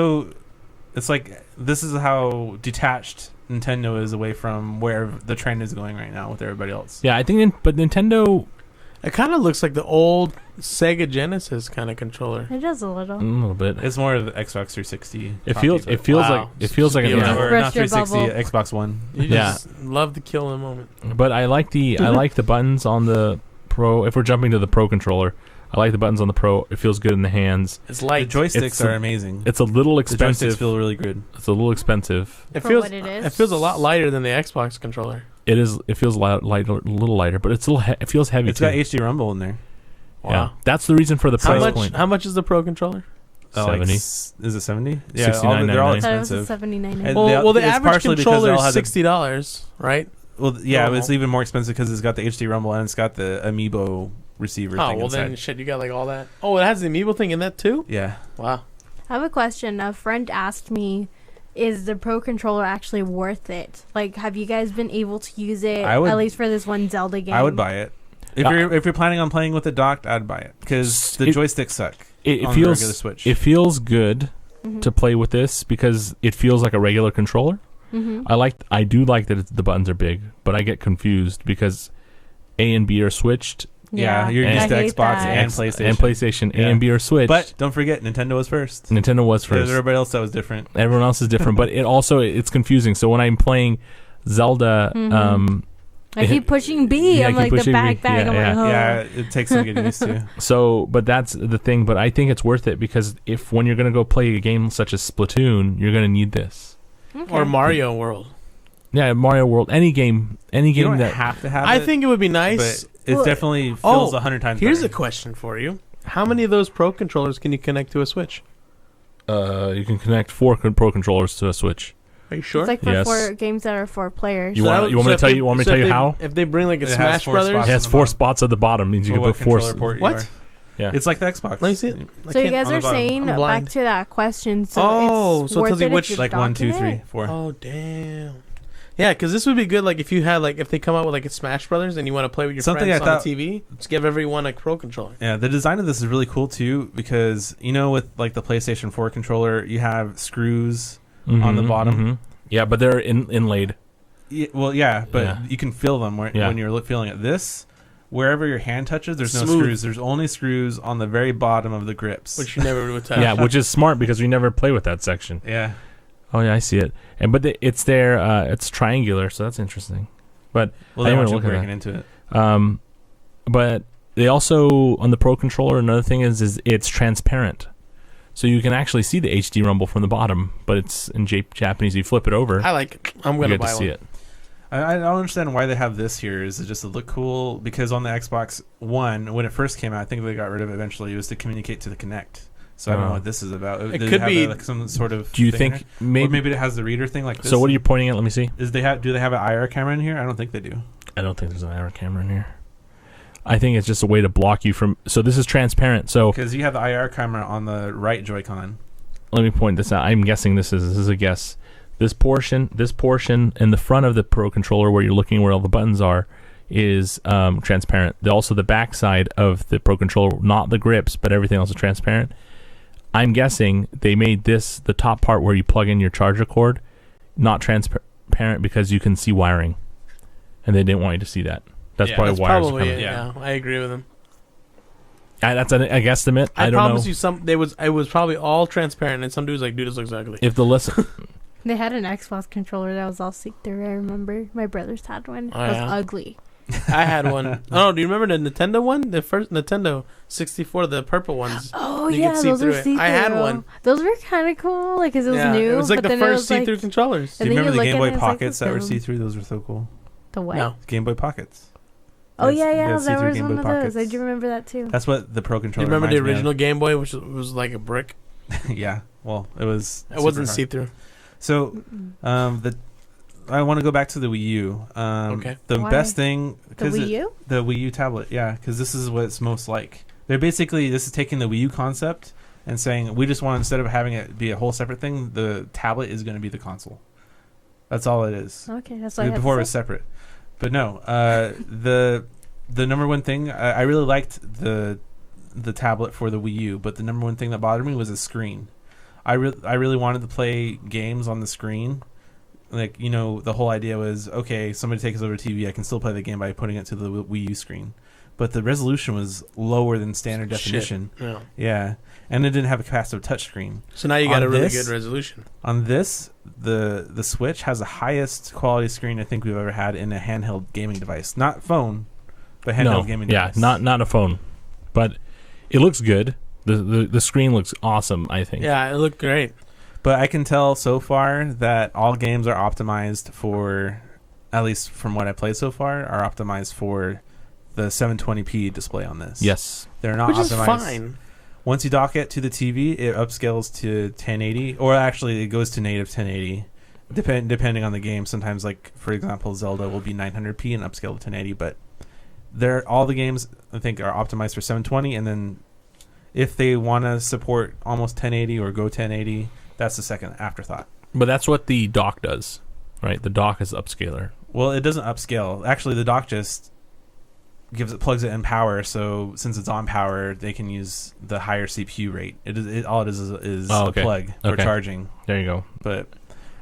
like this is how detached Nintendo is away from where the trend is going right now with everybody else. Yeah, I think, but Nintendo. It kind of looks like the old Sega Genesis kind of controller. It does a little. A little bit. It's more of the Xbox 360. It feels like not 360, Xbox One. You just love to kill in a moment. But I like the buttons on the Pro. If we're jumping to the Pro controller, I like the buttons on the Pro. It feels good in the hands. It's light. The joysticks are amazing. It's a little expensive. The joysticks feel really good. It's a little expensive. It feels a lot lighter than the Xbox controller. It is. It feels a little lighter, but it's it feels heavy. It's got HD Rumble in there. Wow. Yeah, that's the reason for the price point. How much is the Pro controller? 70. Is it 70? Yeah, they're all expensive. $79.99. Well, the average controller is $60, right? Well, yeah, it's even more expensive because it's got the HD Rumble and it's got the Amiibo receiver thing well inside. then shit, you got like all that. Oh, it has the Amiibo thing in that too? Yeah. Wow. I have a question. A friend asked me, is the Pro controller actually worth it? Like, have you guys been able to use it at least for this one Zelda game? I would buy it. If you're planning on playing with it docked, I'd buy it because the joysticks suck. It on feels the regular Switch. It feels good to play with this because it feels like a regular controller. I do like that the buttons are big, but I get confused because A and B are switched. Yeah, you're used to Xbox and PlayStation. And PlayStation, A and B are switched. But don't forget, Nintendo was first. Nintendo was first. Everybody else that was different. Everyone else is different, but it's confusing. So when I'm playing Zelda, I keep pushing B. Yeah, I'm like the back. I'm like, oh. Yeah, it takes some getting used to. So, but that's the thing. But I think it's worth it because when you're going to go play a game such as Splatoon, you're going to need this. Okay. Or Mario World. Yeah, Mario World. Any game You don't that have to have I it. think it would be nice. But it definitely feels 100 times Here's better. a question for you. How many of those Pro controllers can you connect to a Switch? You can connect 4 Pro controllers to a Switch. Are you sure? It's like for Yes. 4 games that are 4 players. You want me to tell you? Want me to tell you how? If they bring like a It has Smash 4 Brothers, spots. It has on the 4 bottom. spots at the bottom. Means you Or can what put 4. controller port you What? are. Yeah. It's like the Xbox. let me see it. I So you can't- guys on the are bottom. saying I'm back blind. to that question. So Oh, it's so it worth tells you it if which- you're Like 1, 2, docking 3, it? 4. Oh damn! Yeah, because this would be good. Like if you had like if they come out with like a Smash Brothers and you want to play with your Something friends I on thought- the TV, just give everyone a Pro controller. Yeah, the design of this is really cool too because with like the PlayStation 4 controller, you have screws on the bottom. Mhm. Yeah, but they're inlaid. But Yeah. you can feel them when you're feeling it. This, wherever your hand touches, there's no Smooth. screws. There's only screws on the very bottom of the grips. Which you never would touch. Yeah, which is smart because we never play with that section. Yeah. Oh yeah, I see it. It's there. It's triangular, so that's interesting. But Well, I they didn't want you look at breaking that. into it. But they also on the Pro controller. Another thing is it's transparent, so you can actually see the HD rumble from the bottom. But it's in Japanese. You flip it over, I like it. I'm you gonna get buy to one. see it. I don't understand why they have this here. Is it just to look cool? Because on the Xbox One, when it first came out, I think they got rid of it eventually. It was to communicate to the Kinect. So I don't know what this is about. It Does could have be- like some sort of. Do you thing think in it? Or maybe it has the reader thing like this. So what are you pointing at? Let me see. Do they have an IR camera in here? I don't think they do. I don't think there's an IR camera in here. I think it's just a way to block you from. So this is transparent. So Because you have the IR camera on the right Joy-Con. let me point this out. I'm guessing this is a guess. This portion in the front of the Pro controller where you're looking where all the buttons are is transparent. Also the back side of the Pro controller, not the grips, but everything else is transparent. I'm guessing they made this, the top part where you plug in your charger cord, not transparent because you can see wiring. And they didn't want you to see that. That's Yeah, probably That's wires are probably coming. it. Yeah. Yeah, I agree with him. That's a guesstimate. I don't promise know. you, it was probably all transparent, and some dude's like, "Dude, this looks ugly." If the listen, They had an Xbox controller that was all see-through. I remember my brothers had one. It Oh, was yeah? ugly. I had one. Oh, do you remember the Nintendo one? The first Nintendo 64, the purple ones. Oh You yeah, could see those were through it. see-through. I had one. Those were kind of cool, like because it was Yeah, new. it was like but the then it first was, see-through like, controllers. Do And you then remember the you Game look Boy at it, it's like Pockets the that were film. see-through? Those were so cool. the what? No, Game Boy Pockets. Oh Yes, yeah, they yeah, had that see-through was Game one Boy of those. I Pockets. do remember that too. That's what the Pro do controller you remember the reminds me of. original Game Boy, which was like a brick? Yeah. Well, it was. It wasn't super hard. see-through. So, I want to go back to the Wii U. Okay. The Why? best thing The Wii U? the Wii U tablet, yeah, because this is what it's most like. This is taking the Wii U concept and saying we just want, instead of having it be a whole separate thing, the tablet is going to be the console. That's all it is. Okay, that's what I had Before it to was say. separate, but no. The number one thing I really liked the tablet for the Wii U, but the number one thing that bothered me was the screen. I really wanted to play games on the screen. Like, the whole idea was, okay, somebody takes over TV, I can still play the game by putting it to the Wii U screen. But the resolution was lower than standard definition. Yeah. Yeah. And it didn't have a capacitive touchscreen. So now you got On a really this- good resolution. On this, the Switch has the highest quality screen I think we've ever had in a handheld gaming device. Not phone, but handheld gaming device. Yeah, not a phone, but it looks good. The screen looks awesome. I think. Yeah, it looked great. But I can tell so far that all games are optimized for, at least from what I played so far, are optimized for the 720p display on this. Yes. They're not Which optimized. is fine. Once you dock it to the TV, it upscales to 1080, or actually it goes to native 1080, depending on the game. Sometimes, like for example, Zelda will be 900p and upscale to 1080, but all the games I think are optimized for 720, and then if they want to support almost 1080 or go 1080, that's the second afterthought. But that's what the dock does, right? The dock is upscaler. Well, it doesn't upscale. Actually, the dock just plugs it in power. So since it's on power, they can use the higher CPU rate. All it is a plug for charging. There you go. But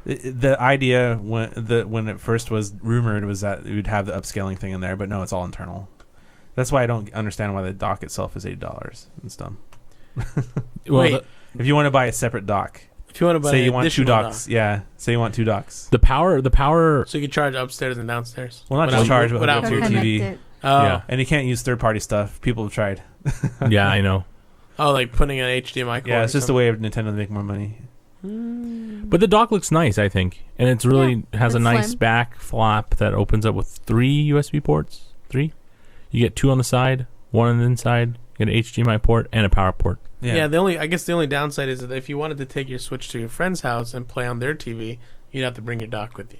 the idea when it first was rumored was that it would have the upscaling thing in there, but no, it's all internal. That's why I don't understand why the dock itself is $80. It's dumb. Well, Wait. If you want to buy a separate dock, If you want to buy say you an want two additional docks, dock, yeah. Say you want two docks. the power. so you can charge upstairs and downstairs. Well, not Without- just charge, but without hook it to your Connect TV. it. Oh. Yeah. And you can't use third-party stuff. People have tried. Yeah, I know. Oh, like putting an HDMI cord. Yeah, or it's just a something. way of Nintendo to make more money. But the dock looks nice, I think, and it's really has a it's nice slim. back flap that opens up with 3 USB ports. 3. You get 2 on the side, 1 on the inside. Get an HDMI port and a power port. Yeah. I guess the only downside is that if you wanted to take your Switch to your friend's house and play on their TV, you'd have to bring your dock with you.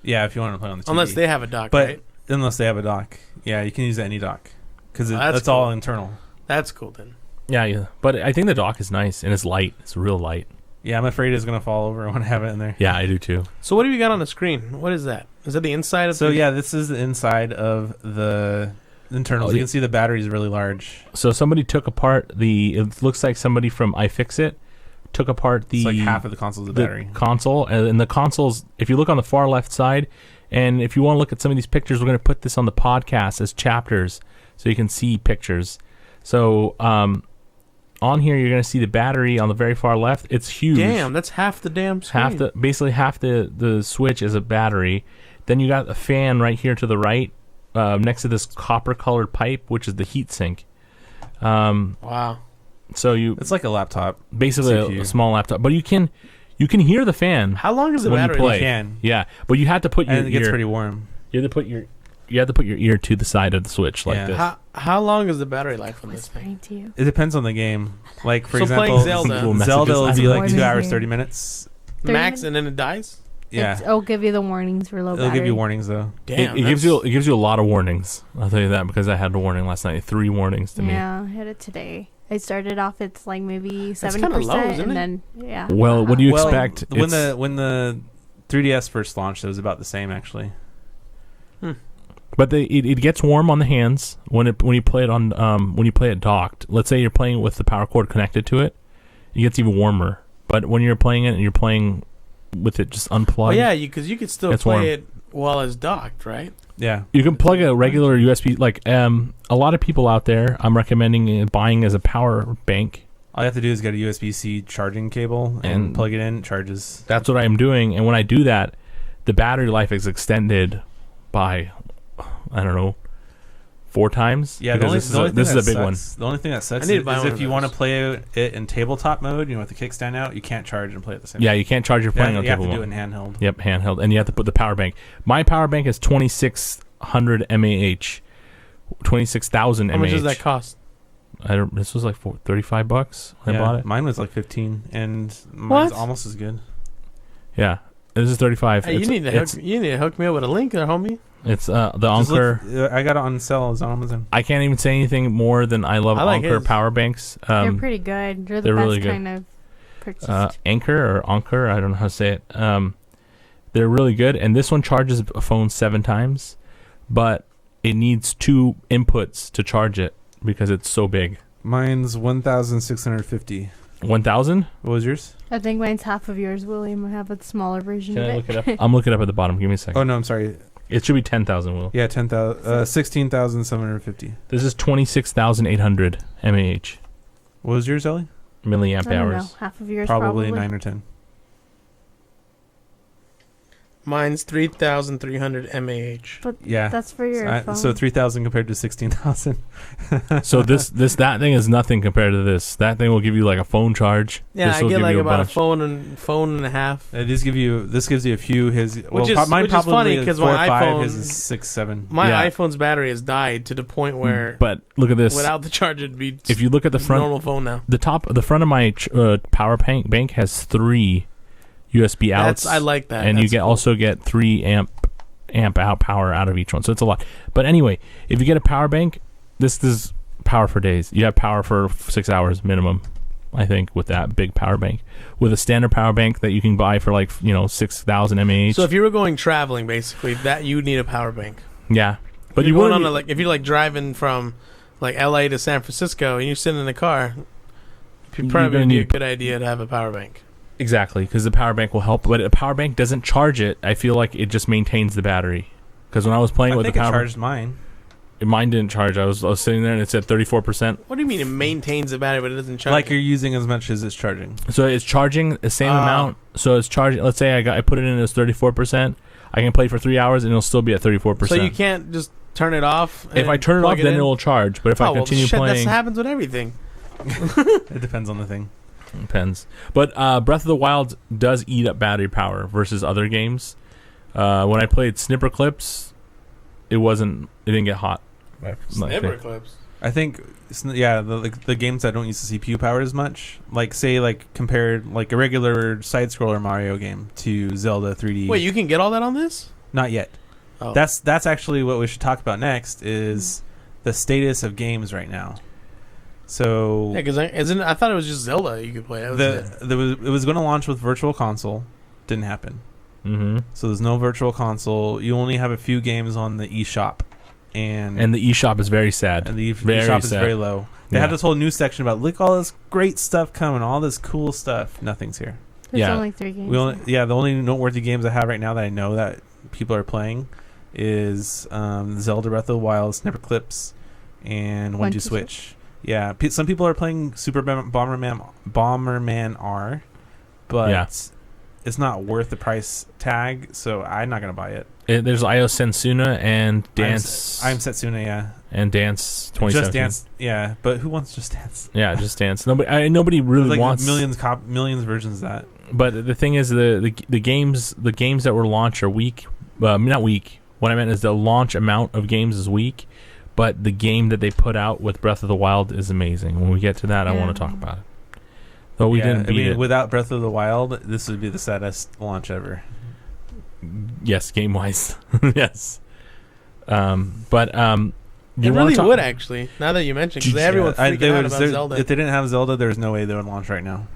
Yeah, if you want to play on the TV. Unless they have a dock, but right? Unless they have a dock. Yeah, you can use any dock. Because that's all cool. internal. That's cool then. Yeah. But I think the dock is nice, and it's light. It's real light. Yeah, I'm afraid it's going to fall over when I have it in there. Yeah, I do too. So what do you got on the screen? What is that? Is that the inside of So yeah, this is the inside of the internals. You can see the battery is really large. So somebody took apart it looks like somebody from iFixit took apart It's like half of the console's the battery. console, and the consoles, if you look on the far left side, and if you want to look at some of these pictures, we're going to put this on the podcast as chapters so you can see pictures. So on here, you're going to see the battery on the very far left. It's huge. Damn, that's half the damn screen. Basically half the Switch is a battery. Then you got a fan right here to the right, next to this copper-colored pipe, which is the heat sink. Wow. So it's like a laptop, basically a small laptop, but you can hear the fan. How long is the when battery? You play. You can. Yeah, but you have to put your and it gets ear. pretty warm. You have to put your ear to the side of the Switch like this. How long is the battery life on this thing? Whispering to you. It depends on the game. Like for So example, playing Zelda. Little Zelda will messages. be like Warning 2 hours, here. 30 minutes. 30 Max, and then it dies? Yeah, It'll give you the warnings for low it'll battery. give you warnings though. Damn. It gives you a lot of warnings. I'll tell you that because I had a warning last night. 3 warnings to me. Yeah, I had it today. I started off it's like maybe 70%, kinda low, isn't and it? then yeah. Well, what do you Well, expect? when the 3DS first launched, it was about the same actually. But it gets warm on the hands when you play it on when you play it docked. Let's say you're playing with the power cord connected to it, it gets even warmer. But when you're playing it and you're playing with it just unplugged, Well, yeah, because you could still It's play warm. it while it's docked, right? Yeah, you can plug a regular USB. Like a lot of people out there, I'm recommending buying as a power bank. all you have to do is get a USB-C charging cable and And- plug it in. It charges. That's what I am doing, and when I do that, the battery life is extended by I don't know 4 times. Yeah, because this is a big one. The only thing that sucks I need to buy is one if of you want to those. play it in tabletop mode, with the kickstand out, you can't charge and play at the same Yeah, time. you can't charge your playing on you have to table. do it in handheld. Yep, handheld, and you have to put the power bank. My power bank is 2600 mAh, 26,000 mAh. How much does that cost? This was like $35 when I bought it. Mine was like 15, and mine's What? almost as good. Yeah, this is 35. Hey, you need to hook me up with a link there, homie. It's the Just Anker. I got it on sale. It's on Amazon. I can't even say anything more than I love I like Anker his. power banks. They're pretty good. They're the they're best really good. kind of purchased. Anker or Anker, I don't know how to say it. They're really good, and this one charges a phone 7 times, but it needs 2 inputs to charge it because it's so big. Mine's 1,650. 1,000? What was yours? I think mine's half of yours, William. I have a smaller version Can of I it. look it up? I'm looking up at the bottom. Give me a second. Oh no, I'm sorry. It should be 10,000, Will. Yeah, 16,750. This is 26,800 mAh, What was yours, Ellie? milliamp I don't know. hours. Half of yours Probably probably. 9 or 10. Mine's 3,300 mAh. But Yeah. that's for your phone. So 3,000 compared to 16,000. So that thing is nothing compared to this. That thing will give you like a phone charge. Yeah, This I will get give like you about a bunch. phone and a half. This gives you a few. Which is mine funny probably 'cause 4 or my 5. iPhone- His is 6, 7. My Yeah. iPhone's battery has died to the point where But look at this. without the charger it'd be If you look at the front, normal phone now. the front of my power bank has 3 USB outs. I like that. and you That's cool. also get 3 amp out power out of each one. So it's a lot. But anyway, if you get a power bank, this is power for days. You have power for 6 hours minimum, I think, with that big power bank. With a standard power bank that you can buy for 6,000 mAh. So if you were going traveling, basically, that you need a power bank. yeah. But But you you're going wouldn't on if you're driving from LA to San Francisco and you sit in the car, it'd You're probably gonna be a need- good idea to have a power bank. Exactly, because the power bank will help. But a power bank doesn't charge it. I feel like it just maintains the battery. Because when I was playing I with think the it power charged mine. mine didn't charge. I was sitting there and it said 34%. What do you mean it maintains the battery but it doesn't charge? Like you're using as much as it's charging. So it's charging the same amount. So it's charging. Let's say I put it in as 34%. I can play for 3 hours and it'll still be at 34%. So you can't just turn it off. If I turn it off, then it will charge. But if I continue playing, that happens with everything. It depends on the thing. depends. But Breath of the Wild does eat up battery power versus other games. When I played Snipper Clips, it didn't get hot. Snipper clips. I think, the games that don't use the CPU power as much, like say like compared like a regular side scroller Mario game to Zelda 3D. Wait, you can get all that on this? Not yet. Oh. That's actually what we should talk about next is the status of games right now. So Yeah, because I thought it was just Zelda you could play. it was going to launch with Virtual Console, didn't happen. Mm-hmm. So there's no Virtual Console. You only have a few games on the eShop, and the eShop is very sad. the very eShop is sad. very low. They Yeah. have this whole news section about look all this great stuff coming, all this cool stuff. Nothing's here. There's Yeah. only 3 games. The only noteworthy games I have right now that I know that people are playing is Zelda Breath of the Wild, Snipper Clips, and One Two Switch. Yeah, some people are playing Super Bomberman R, but Yeah. it's not worth the price tag, so I'm not gonna buy it. There's Io Sensuna and Dance. I'm Setsuna, yeah. And Dance 2017. Just Dance, yeah. But who wants Just Dance? Yeah, Just Dance. Nobody really There's like wants millions versions of that. But the thing is, the games that were launched are weak. Not weak. What I meant is the launch amount of games is weak, but the game that they put out with Breath of the Wild is amazing. When we get to that, I want to talk about it. Though we didn't beat it. Without Breath of the Wild, this would be the saddest launch ever. Yes, game wise, yes. But it really would actually. Now that you mentioned, because everyone's freaking out about Zelda. If they didn't have Zelda, there's no way they would launch right now.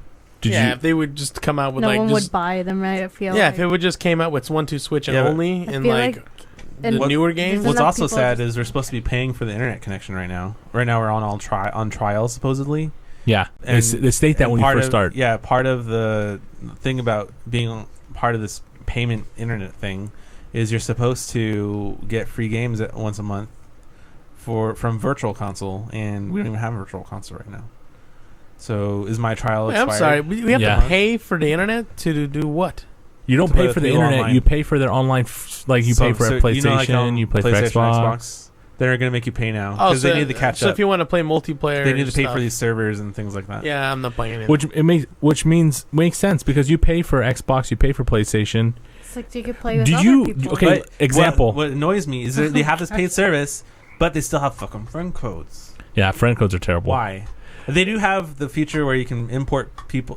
If they would just come out with no like one just, would buy them, right? I feel if it would just came out with 1-2 Switch and only, and feel like the and newer games. What's enough also people sad is we're supposed to be paying for the internet connection right now. Right now we're on trial supposedly. yeah, And- they state that when you first start. Yeah, part of the thing about being part of this payment internet thing is you're supposed to get free games once a month from Virtual Console, and we don't even have a Virtual Console right now. So is my trial expired? I'm sorry, we have to pay for the internet to do what? You don't To pay play for the through internet. online. You pay for their online, like you pay for a PlayStation. You pay for Xbox. They're going to make you pay now Oh, because they need to catch so up. if you want to play multiplayer, They need to pay stuff, for these servers and things like that. Yeah, I'm not playing it. Which makes sense because you pay for Xbox, you pay for PlayStation. It's like you could play with Do other you- people. okay, But example. What annoys me is that they have this paid service, but they still have fucking friend codes. Yeah, friend codes are terrible. Why? They do have the feature where you can import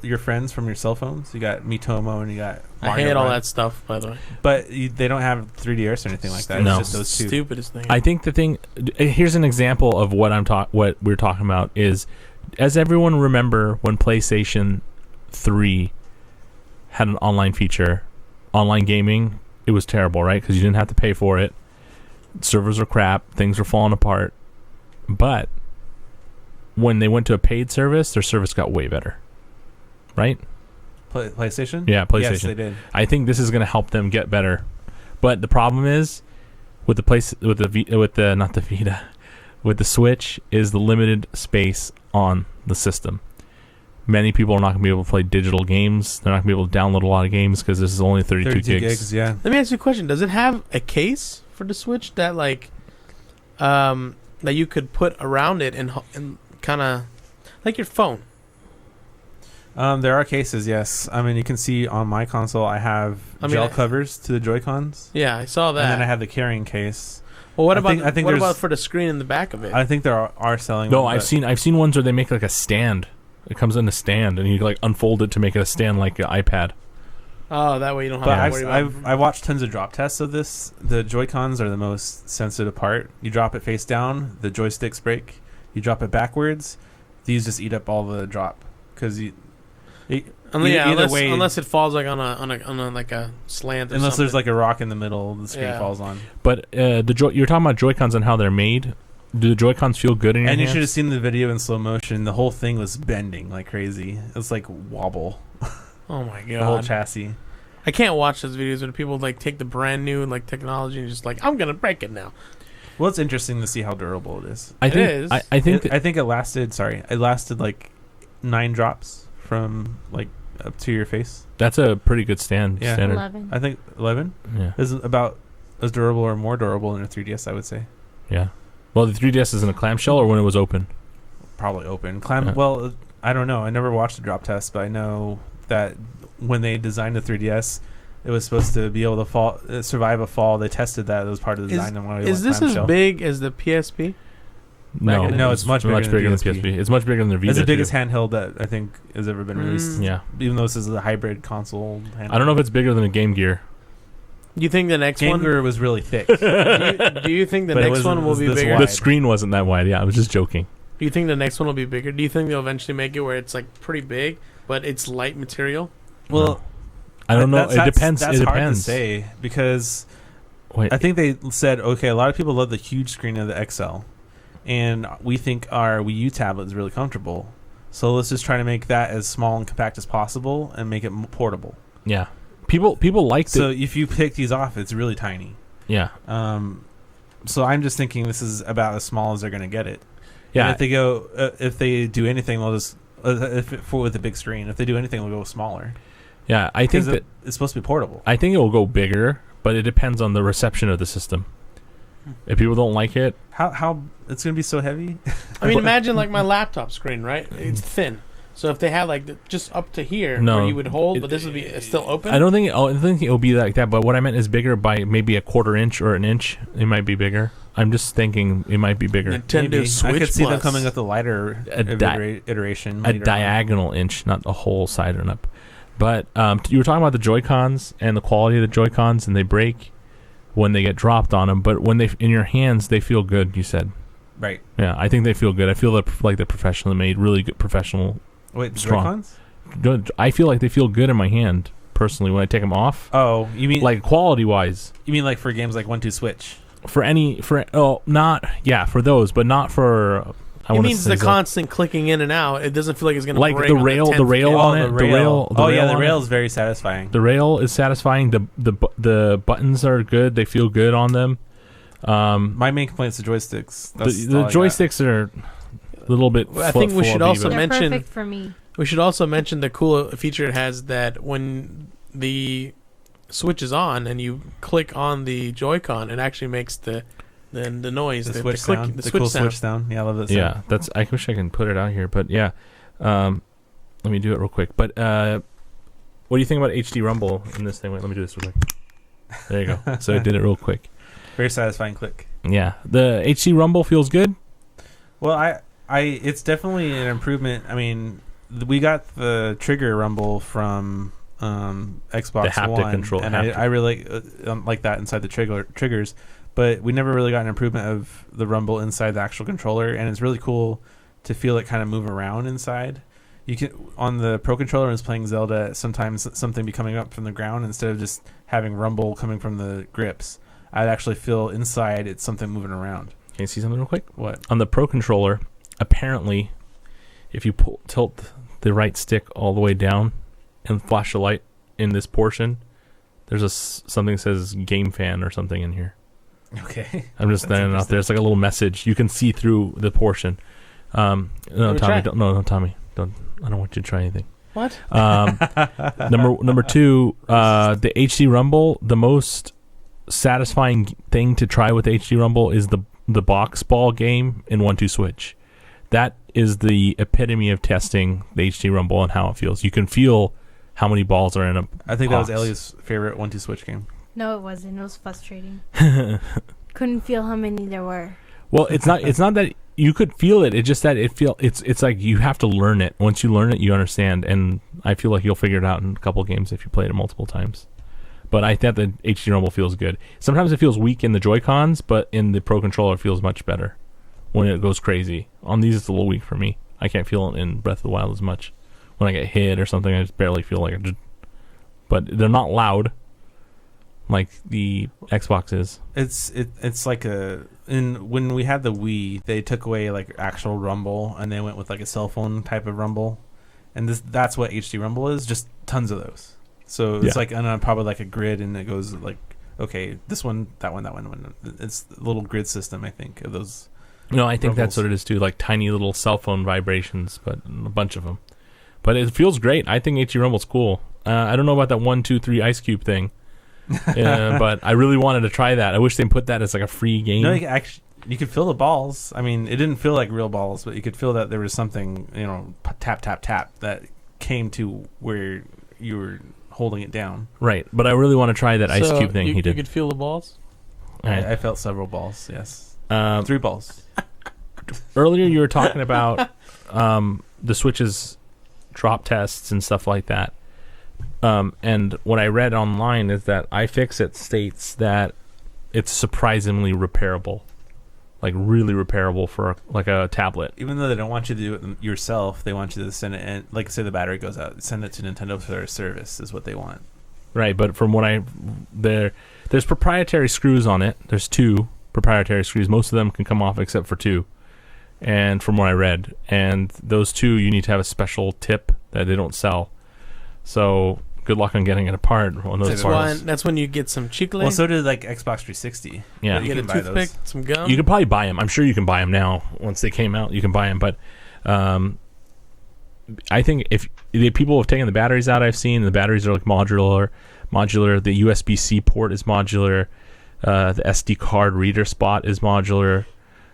your friends from your cell phones. You got Miitomo and you got I Mario hate all Run. that stuff, by the way. But they don't have 3DS or anything like that. No. It's just those two. Stupidest thing. I think the thing here's an example of what what we're talking about is, as everyone remember when PlayStation 3 had an online feature, online gaming, it was terrible, right? Because you didn't have to pay for it. Servers were crap. Things were falling apart. But when they went to a paid service, their service got way better, right? PlayStation? Yeah, PlayStation. Yes, they did. I think this is going to help them get better. But the problem is with the Switch is the limited space on the system. Many people are not going to be able to play digital games. They're not going to be able to download a lot of games because this is only 32 gigs. Yeah. Let me ask you a question. Does it have a case for the Switch that that you could put around it and kind of like your phone? There are cases, yes. I mean, you can see on my console, I have gel covers to the Joy-Cons. Yeah, I saw that. And then I have the carrying case. Well, what I think what about for the screen in the back of it? I think there are selling. No, them, I've seen ones where they make like a stand. It comes in a stand, and you like unfold it to make it a stand like an iPad. Oh, that way you don't have But to worry about. I watched tons of drop tests of this. The Joy-Cons are the most sensitive part. You drop it face down, the joysticks break. You drop it backwards, these just eat up all the drop because unless it falls like on a like a slant. Or unless something. there's like a rock in the middle, the screen falls on. But you're talking about Joy-Cons and how they're made. Do the Joy-Cons feel good in your And you hands? should have seen the video in slow motion. The whole thing was bending like crazy. It's like wobble. Oh my The whole god! chassis. I can't watch those videos where people like take the brand new like technology and just like I'm gonna break it now. Well, it's interesting to see how durable it is. I think It is. I think I think it lasted. Sorry, it lasted like 9 drops from like up to your face. that's a pretty good standard. 11. I think 11 Yeah. is about as durable or more durable than a 3DS. I would say Yeah. Well, the 3DS is in a clamshell or when it was open? probably open. Yeah. Well, I don't know. I never watched the drop test, but I know that when they designed the 3DS, it was supposed to be able to survive a fall. They tested that. It was part of the design. Is this as big as the PSP? No, No, it's much bigger than than PSP. PSP. It's much bigger than the Vita. It's the biggest too. handheld that I think has ever been released. Yeah. Even though this is a hybrid console. Handheld. I don't know if it's bigger than a Game Gear. You think the next Game one? Gear was really thick. Do you think the But it next wasn't- one it will was be this bigger? wide. The screen wasn't that wide. Yeah, I was just joking. Do you think the next one will be bigger? Do you think they'll eventually make it where it's like pretty big, but it's light material? Well, I don't know. That's- It depends. That's It hard depends. to say because Wait, I think they said, okay, a lot of people love the huge screen of the XL, and we think our Wii U tablet is really comfortable. So let's just try to make that as small and compact as possible and make it portable. yeah. People like the. So if you pick these off, it's really tiny. Yeah. So I'm just thinking this is about as small as they're going to get it. Yeah. And if they do anything, they'll just with a big screen. If they do anything, they'll go smaller. Yeah. I think that it's supposed to be portable. I think it will go bigger, but it depends on the reception of the system. If people don't like it, How it's going to be so heavy? I mean, imagine like my laptop screen, right? It's thin. So if they had like just up to here No. where you would hold, but this would be still open. I don't think it'll be like that. But what I meant is bigger by maybe a quarter inch or an inch. It might be bigger. I'm just thinking it might be bigger. Nintendo Maybe. Switch I could see them Plus. coming with a lighter iteration. A later on. diagonal inch, not a whole side and up. But you were talking about the Joy-Cons and the quality of the Joy-Cons, and they break when they get dropped on them. But when they in your hands, they feel good. You said, Right. yeah. I think they feel good. I feel like they're professionally made, really good professional. Wait, the Strong. Joy-Cons? Good. I feel like they feel good in my hand personally when I take them off. Oh, you mean Like quality wise, like for games like 1-2 Switch? for those, but not for. It means the constant clicking in and out. It doesn't feel like it's going to Like break the on rail the 10th on game. it. The rail the on rail it. is very satisfying. The rail is satisfying. The buttons are good. They feel good on them. My main complaint is the joysticks. The joysticks are a little bit. I think we should also They're mention. perfect for me. We should also mention the cool feature it has that when the Switch is on and you click on the Joy-Con, it actually makes the noise, the the switch click, sound, the the switch cool sound. switch sound. Yeah, I love that. Yeah, Sound. I wish I can put it out here, but yeah. Let me do it real quick. But what do you think about HD Rumble in this thing? Wait, let me do this real quick. There you go. So I did it real quick. Very satisfying click. Yeah, the HD Rumble feels good. Well, it's definitely an improvement. I mean, we got the trigger rumble from Xbox The haptic One, control, and haptic. I really like that inside the triggers. But we never really got an improvement of the rumble inside the actual controller, and it's really cool to feel it kind of move around inside. You can on the Pro controller when it's playing Zelda, sometimes something be coming up from the ground instead of just having rumble coming from the grips. I'd actually feel inside it's something moving around. Can you see something real quick? What? On the Pro controller, apparently, if you tilt the right stick all the way down and flash the light in this portion, there's something that says Game Fan or something in here. Okay. I'm just throwing it out there. It's like a little message. You can see through the portion. No, Tommy, try. don't, Tommy. Don't. I don't want you to try anything. What? Number two, the HD Rumble. The most satisfying thing to try with HD Rumble is the box ball game in 1-2 Switch. That is the epitome of testing the HD Rumble and how it feels. You can feel how many balls are in a. I think that was box. Ellie's favorite 1-2 Switch game. No, it wasn't. It was frustrating. Couldn't feel how many there were. Well, it's not that you could feel it. It's just that it's like you have to learn it. Once you learn it, you understand. And I feel like you'll figure it out in a couple games if you play it multiple times. But I think the HD Rumble feels good. Sometimes it feels weak in the Joy-Cons, but in the Pro Controller it feels much better when it goes crazy. On these, it's a little weak for me. I can't feel it in Breath of the Wild as much. When I get hit or something, I just barely feel like it. But they're not loud like the Xbox is. It's like when we had the Wii, they took away like actual rumble and they went with like a cell phone type of rumble, and that's what HD Rumble is. Just tons of those. So it's like probably like a grid, and it goes like, okay, this one, that one, that one. It's a little grid system, I think, of those. No, I think that's rumbles. what it is too. Like tiny little cell phone vibrations, but a bunch of them. But it feels great. I think HD Rumble's cool. I don't know about that 1, 2, 3 Ice Cube thing, but I really wanted to try that. I wish they put that as like a free game. No, you could feel the balls. I mean, it didn't feel like real balls, but you could feel that there was something, tap, tap, tap that came to where you were holding it down. Right, but I really want to try that Ice Cube thing he did. You could feel the balls? Right. I felt several balls, yes. 3 3 balls. earlier you were talking about the Switch's drop tests and stuff like that. And what I read online is that iFixit states that it's surprisingly repairable, like really repairable for like a tablet. Even though they don't want you to do it yourself, they want you to send it in. Like, say the battery goes out, send it to Nintendo for their service is what they want. Right, but from what there's proprietary screws on it. There's 2 proprietary screws. Most of them can come off except for 2. And from what I read, and those 2 you need to have a special tip that they don't sell. So good luck on getting it apart on those parts. That's when you get some chicle. Well, so did like Xbox 360. Yeah, you you get a can buy toothpick, those. some gum. You could probably buy them. I'm sure you can buy them now. Once they came out, you can buy them. But I think if the people have taken the batteries out, I've seen the batteries are like modular. The USB-C port is modular. The SD card reader spot is modular.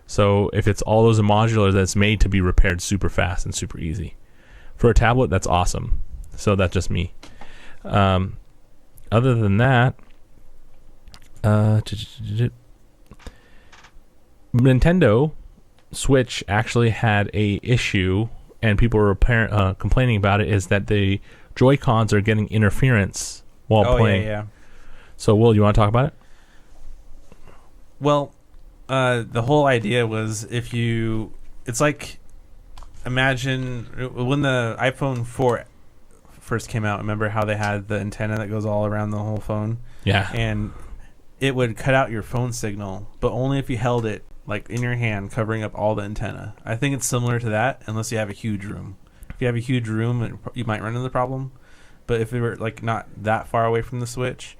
So if it's all those are modular, that's made to be repaired super fast and super easy. For a tablet, that's awesome. So that's just me. Other than that, Nintendo Switch actually had a issue, and people were complaining about it. Is that the Joy-Cons are getting interference while playing? Yeah. So, Will, you want to talk about it? Well, the whole idea was it's like, imagine when the iPhone 4 first came out, remember how they had the antenna that goes all around the whole phone? Yeah. And it would cut out your phone signal, but only if you held it like in your hand, covering up all the antenna. I think it's similar to that, unless you have a huge room. If you have a huge room, you might run into the problem. But if you were like not that far away from the Switch,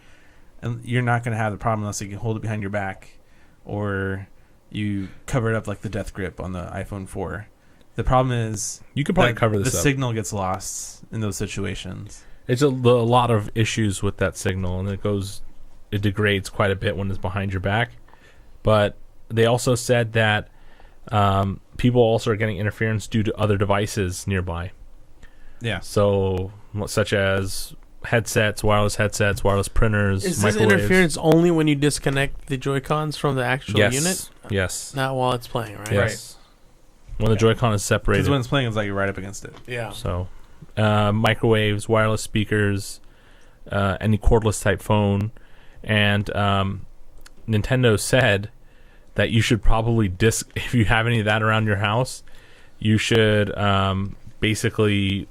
and you're not going to have the problem unless you can hold it behind your back, or you cover it up like the death grip on the iPhone 4. The problem is You could probably cover this the up. signal gets lost in those situations. It's a lot of issues with that signal, and it degrades quite a bit when it's behind your back. But they also said that people also are getting interference due to other devices nearby. Yeah. So, such as headsets, wireless printers, Is this microwaves. interference only when you disconnect the Joy-Cons from the actual unit? Yes. Not while it's playing, right? Yes. When the Joy-Con is separated. Because when it's playing, it's like you're right up against it. Yeah. So, microwaves, wireless speakers, any cordless type phone, and Nintendo said that you should probably if you have any of that around your house, you should basically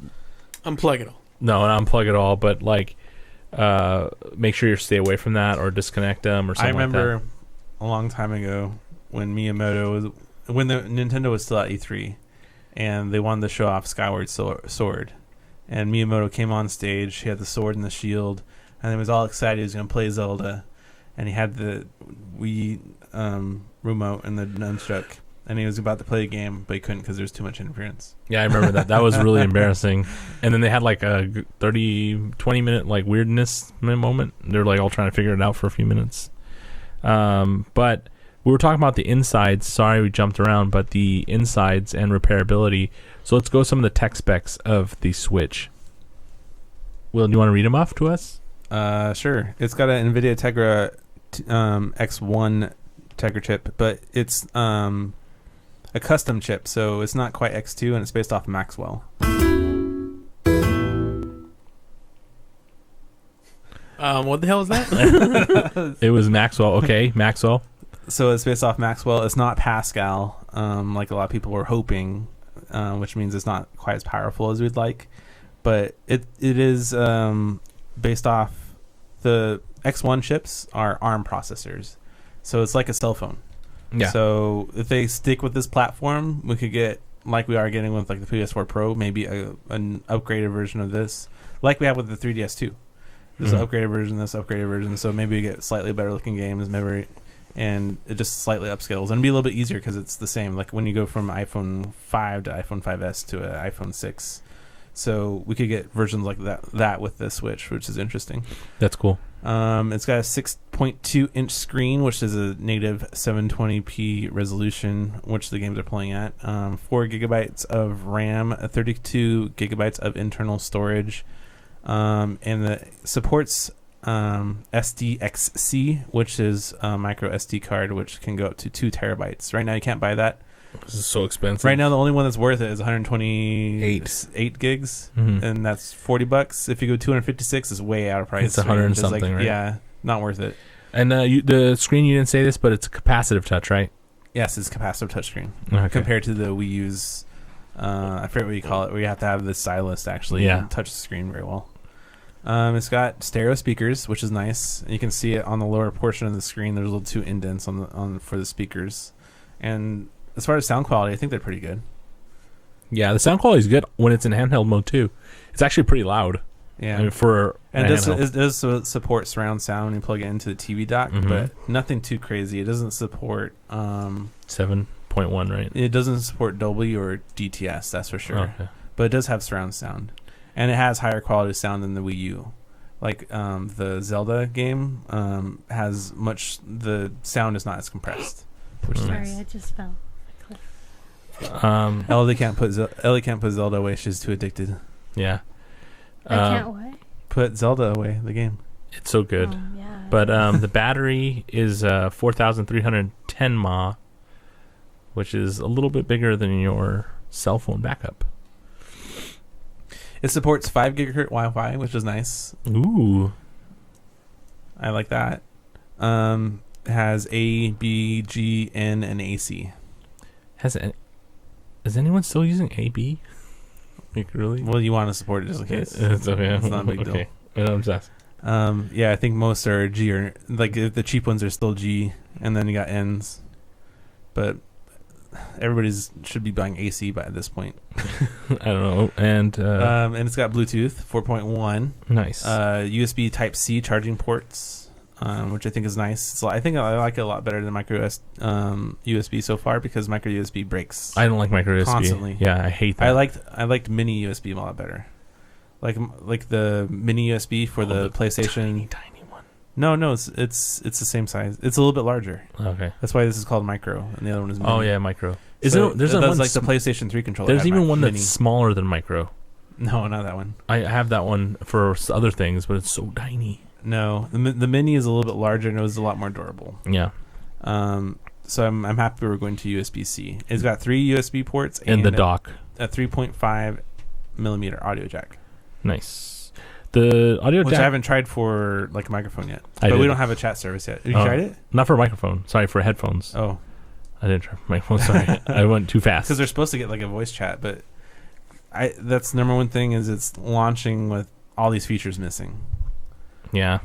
unplug it all. No, not unplug it all, but like make sure you stay away from that or disconnect them or something. I remember a long time ago when when the Nintendo was still at E3, and they wanted to show off Skyward Sword, and Miyamoto came on stage. He had the sword and the shield, and he was all excited. He was going to play Zelda, and he had the Wii remote and the nunchuck, and he was about to play a game, but he couldn't because there's too much interference. Yeah, I remember that. That was really embarrassing. And then they had like a 20 minute like weirdness moment. They're like all trying to figure it out for a few minutes. But we were talking about the insides. Sorry we jumped around, but the insides and repairability. So let's go some of the tech specs of the Switch. Will, do you want to read them off to us? Sure. It's got an NVIDIA Tegra X1 Tegra chip, but it's a custom chip, so it's not quite X2, and it's based off Maxwell. What the hell was that? It was Maxwell. Okay, Maxwell. So it's based off Maxwell. It's not Pascal, like a lot of people were hoping, which means it's not quite as powerful as we'd like. But it is based off the X1 chips are ARM processors, so it's like a cell phone. Yeah. So if they stick with this platform, we could get, like we are getting with like the PS4 Pro, maybe an upgraded version of this, like we have with the 3DS too. There's an upgraded version, this upgraded version, so maybe we get slightly better looking games, maybe, and it just slightly upscales, and it'll be a little bit easier because it's the same. Like when you go from iPhone 5 to iPhone 5S to an iPhone 6, so we could get versions like that with the Switch, which is interesting. That's cool. It's got a 6.2 inch screen, which is a native 720p resolution, which the games are playing at. 4 gigabytes of RAM, 32 gigabytes of internal storage, and it supports SDXC, which is a micro SD card, which can go up to 2 terabytes. Right now, you can't buy that, This is so expensive. Right now, the only one that's worth it is 128 gigs, and that's $40. If you go 256, it's way out of price. It's 100 and It's something, right? Yeah, not worth it. And the screen, you didn't say this, but it's a capacitive touch, right? Yes, it's capacitive touchscreen Okay. compared to the Wii U's. I forget what you call it, where you have to have the stylus to actually touch the screen very well. It's got stereo speakers, which is nice. You can see it on the lower portion of the screen. There's little 2 indents on for the speakers. And as far as sound quality, I think they're pretty good. Yeah, the sound quality is good when it's in handheld mode too. It's actually pretty loud. Yeah, I mean, for and handheld. it does support surround sound when you plug it into the TV dock, but nothing too crazy. It doesn't support 7.1, right? It doesn't support Dolby or DTS, that's for sure. Okay. But it does have surround sound, and it has higher quality sound than the Wii U. Like the Zelda game has much. The sound is not as compressed, which is Sorry, nice. I just fell. Ellie can't put Zelda away. She's too addicted. Yeah. I can't what? Put Zelda away. The game. It's so good. Oh, yeah. But the battery is 4,310 mAh, which is a little bit bigger than your cell phone backup. It supports 5 gigahertz Wi-Fi, which is nice. Ooh. I like that. It has A, B, G, N, and AC. Is anyone still using AB? Like, really? Well, you want to support it just in case. It's okay. It's not a big deal. Okay. I'm just asking. Yeah, I think most are G, or like the cheap ones are still G, and then you got N's. But everybody's should be buying AC by this point. I don't know. And it's got Bluetooth 4.1. nice. USB Type C charging ports, which I think is nice. So I think I like it a lot better than micro USB so far, because micro USB breaks. I don't like micro USB. Constantly. Yeah, I hate that. I liked mini USB a lot better. Like the mini USB for the PlayStation. Tiny one. No, it's the same size. It's a little bit larger. Okay. That's why this is called micro, and the other one is mini. Oh yeah, micro. There's like the PlayStation 3 controller. There's even one mini. that's smaller than micro. No, not that one. I have that one for other things, but it's so tiny. No, the mini is a little bit larger and it was a lot more durable. Yeah. So I'm happy we're going to USB-C. It's got 3 USB ports And the dock. a 3.5 millimeter audio jack. Nice. The audio Which jack. I haven't tried for like a microphone yet. I But we did. don't have a chat service yet. Have you Oh. tried it? Not for a microphone. Sorry, for headphones. Oh, I didn't try for microphone. Sorry, I went too fast. because they're supposed to get like a voice chat, but that's the number one thing is it's launching with all these features missing. Yeah.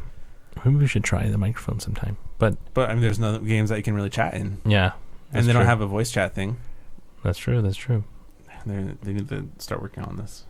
Maybe we should try the microphone sometime. But But I mean, there's no games that you can really chat in, yeah, and they don't true. have a voice chat thing. That's true. That's true. They need to start working on this.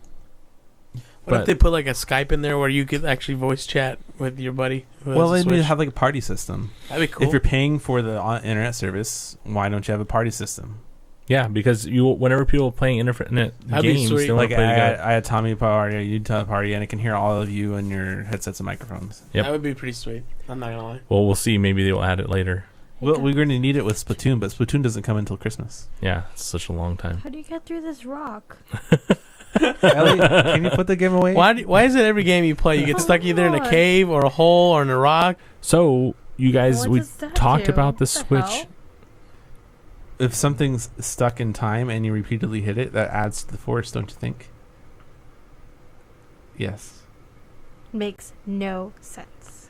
What if But- they put like a Skype in there where you could actually voice chat with your buddy? Who Well, has they a need to Switch? have like a party system. That'd be cool. If you're paying for the internet service, why don't you have a party system? Yeah, because whenever people are playing internet That'd be games, sweet. they want Like to play together. I had Tommy party, you'd tell a party, and I can hear all of you and your headsets and microphones. Yep. That would be pretty sweet. I'm not gonna lie. Well, we'll see. Maybe they'll add it later. Well, we're going to need it with Splatoon, but Splatoon doesn't come until Christmas. Yeah, it's such a long time. How do you get through this rock? Ellie, can you put the game away? Why is it every game you play you get stuck either in a God. cave or a hole or in a rock? So you guys, What we does that talked do? about the What the Switch. hell? If something's stuck in time and you repeatedly hit it, that adds to the force, don't you think? Yes. Makes no sense.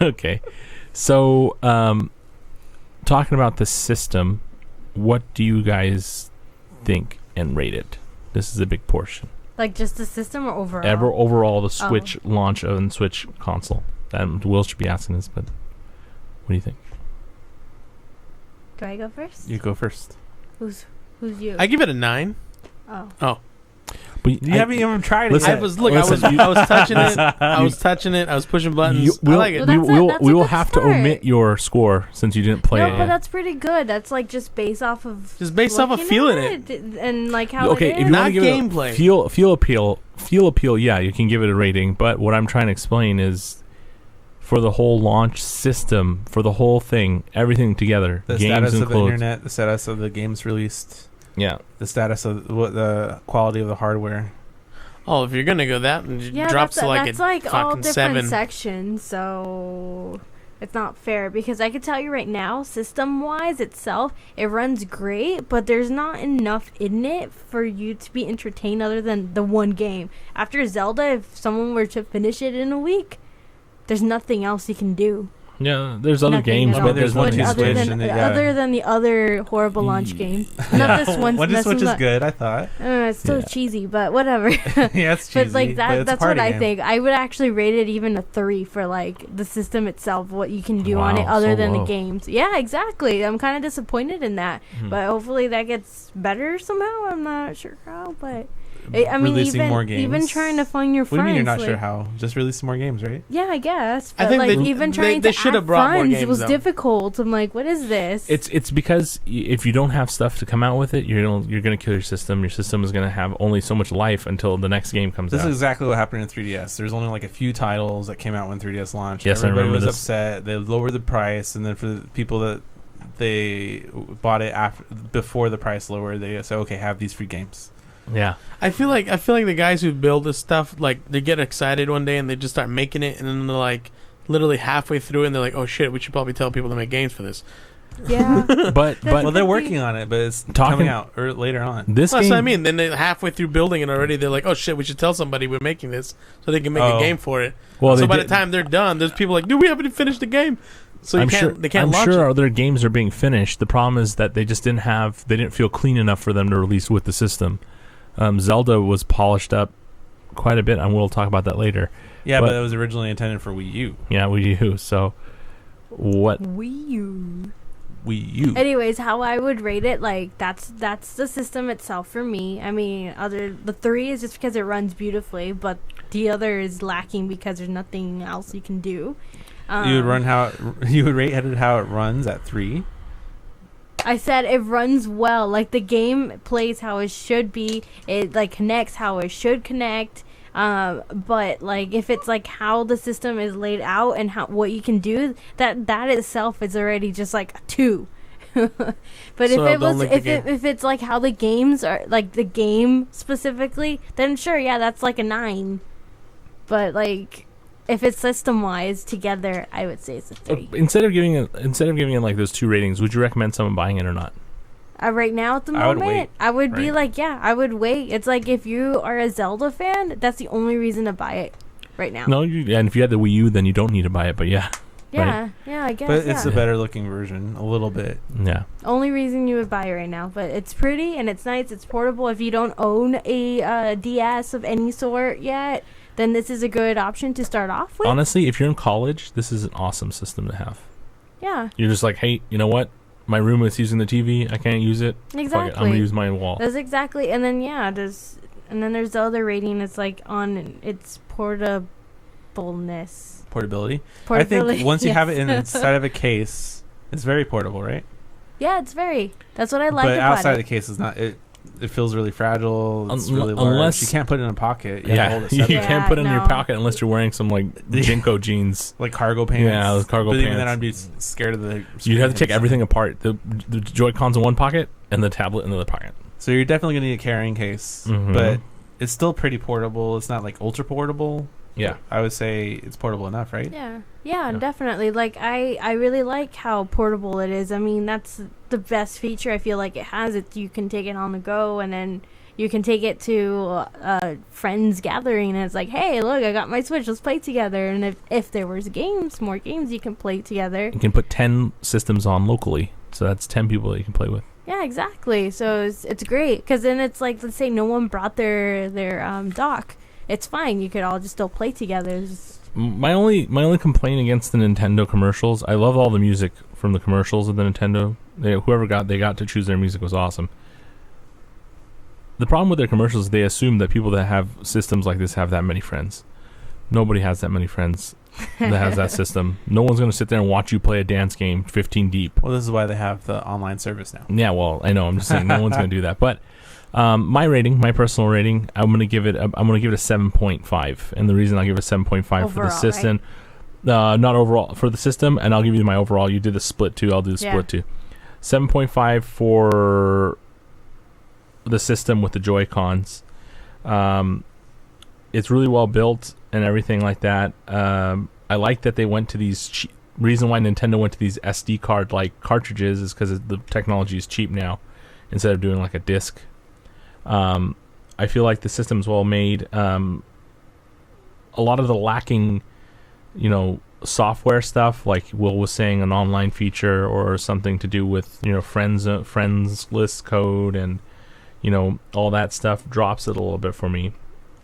Okay, so talking about the system, what do you guys think and rate it? This is a big portion. Like just the system or overall? Overall, the Switch launch and Switch console. Will should be asking this, but what do you think? Do I go first? You go first. Who's you? I give it a 9. Oh. But You haven't even tried it listen, yet. I was touching it. I was touching it. I was pushing buttons. I like it. Well, that's a we will good have start. to omit your score since you didn't play No, it but yet. that's pretty good. That's like just based off of feeling looking at it and like how Okay, it if is. you Not want to give gameplay. it feel appeal, yeah, you can give it a rating. But what I'm trying to explain is, for the whole launch system, for the whole thing, everything together, the games status of the included. internet, the status of the games released, Yeah, the status of the quality of the hardware. Oh, if you're gonna go that, it Yeah, drops that's to like that's a like all fucking different 7. sections. So It's not fair because I could tell you right now, system-wise itself, it runs great, but there's not enough in it for you to be entertained other than the one game. After Zelda, if someone were to finish it in a week, there's nothing else you can do. Yeah, there's other Nothing games, at but all. there's one nothing. to other Switch than, and then, yeah. other than the other horrible launch game. Not this one. One to Switch is good, I thought. It's still Yeah. cheesy, but whatever. Yeah, it's cheesy. But like it's that's a what party I game. think. I would actually rate it even a 3 for like the system itself, what you can do on it Wow, other so than low. the games. Yeah, exactly. I'm kind of disappointed in that, but hopefully that gets better somehow. I'm not sure how, but I mean, Releasing more games. even trying to find your What do you friends. mean you're not like, sure how? Just release some more games, right? Yeah, I guess. I But think like they- even they- trying they to should add have brought more friends games, was though. difficult. I'm like, what is this? It's because if you don't have stuff to come out with it, you're gonna kill your system. Your system is gonna have only so much life until the next game comes This out. is exactly what happened in 3DS. There's only like a few titles that came out when 3DS launched. Yes, I Everybody remember was this. upset. They lowered the price, and then for the people that they bought it after before the price lowered, they said, "Okay, have these free games." Yeah, I feel like the guys who build this stuff, like, they get excited one day and they just start making it, and then they're like literally halfway through and they're like, oh shit, we should probably tell people to make games for this. yeah. but Well, they're could working be- on it, but it's Talking- coming out later on. this That's game. what I mean. Then they halfway through building it already, they're like, oh shit, we should tell somebody we're making this so they can make a Oh. game for it. Well, So they by did- the time they're done, there's people like, dude, we haven't finished the game. So I'm sure they can't I'm launch sure it. other games are being finished. The problem is that they just didn't feel clean enough for them to release with the system. Zelda was polished up quite a bit, and we'll talk about that later. Yeah, but- but it was originally intended for Wii U. Yeah, Wii U. So, what? Wii U. Wii U. Anyways, how I would rate it, like that's the system itself for me. I mean, the 3 is just because it runs beautifully, but the other is lacking because there's nothing else you can do. You would rate it how it runs at 3. I said it runs well. Like the game plays how it should be. It like connects how it should connect. But like if it's like how the system is laid out and what you can do, that itself is already just like a 2. But So if it don't was like the game. if it's like how the games are, like the game specifically, then sure, yeah, that's like a 9. But like if it's system wise together, I would say it's a 3. Instead of giving it like those 2 ratings, would you recommend someone buying it or not? Right now at the I would moment, wait, I would be right? like, yeah, I would wait. It's like if you are a Zelda fan, that's the only reason to buy it right now. No, and if you had the Wii U, then you don't need to buy it. But yeah, Yeah, yeah, I guess. But it's yeah. a better looking version, a little bit. yeah. Only reason you would buy it right now. But it's pretty and it's nice. It's portable. If you don't own a DS of any sort yet, then this is a good option to start off with. Honestly, if you're in college, this is an awesome system to have. Yeah, You're just like, hey, you know what? My room is using the TV. I can't use it. Fuck it, I'm gonna exactly. use my wall. That's exactly. And then there's the other rating. It's like on its portableness. Portability. I Portability, think once you have it yes. inside of a case, it's very portable, right? Yeah, it's very. That's what I like but about outside it. the case is not. It feels really fragile. It's Un- really large. unless- You can't put it in a pocket. You have to Yeah, hold it you separate. Yeah, can't put it in your no. pocket unless you're wearing some like Jinko jeans. Like cargo pants. Yeah, those cargo but even pants. then, I'd be scared of the. You'd have to take screen. everything apart. The Joy-Cons in one pocket and the tablet in the other pocket. So you're definitely gonna need a carrying case, Mhm. but it's still pretty portable. It's not like ultra portable. Yeah. I would say it's portable enough, right? Yeah, Yeah. definitely. Like I really like how portable it is. I mean, that's the best feature I feel like it has. It you can take it on the go, and then you can take it to friends gathering, and it's like, hey, look, I got my Switch. Let's play together. And if there was more games you can play together. You can put 10 systems on locally. So that's 10 people that you can play with. Yeah, exactly. So it's great because then it's like, let's say no one brought their dock. It's fine. You could all just still play together. It's just, My only complaint against the Nintendo commercials, I love all the music from the commercials of the Nintendo. Whoever they got to choose their music was awesome. The problem with their commercials is they assume that people that have systems like this have that many friends. Nobody has that many friends that has that system. No one's going to sit there and watch you play a dance game 15 deep. Well, this is why they have the online service now. Yeah, well, I know. I'm just saying no one's going to do that. But my personal rating, I'm going to give it a 7.5. And the reason I'll give it a 7.5 for the Overall, system, not overall, for the system, and I'll give you my overall. You did the split too. I'll do the Yeah. split too. 7.5 for the system with the Joy-Cons. It's really well built and everything like that. I like that they went to these reason why Nintendo went to these SD card like cartridges is because the technology is cheap now, instead of doing like a disc. I feel like the system's well made. A lot of the lacking, software stuff, like Will was saying, an online feature or something to do with friends list code and all that stuff drops it a little bit for me.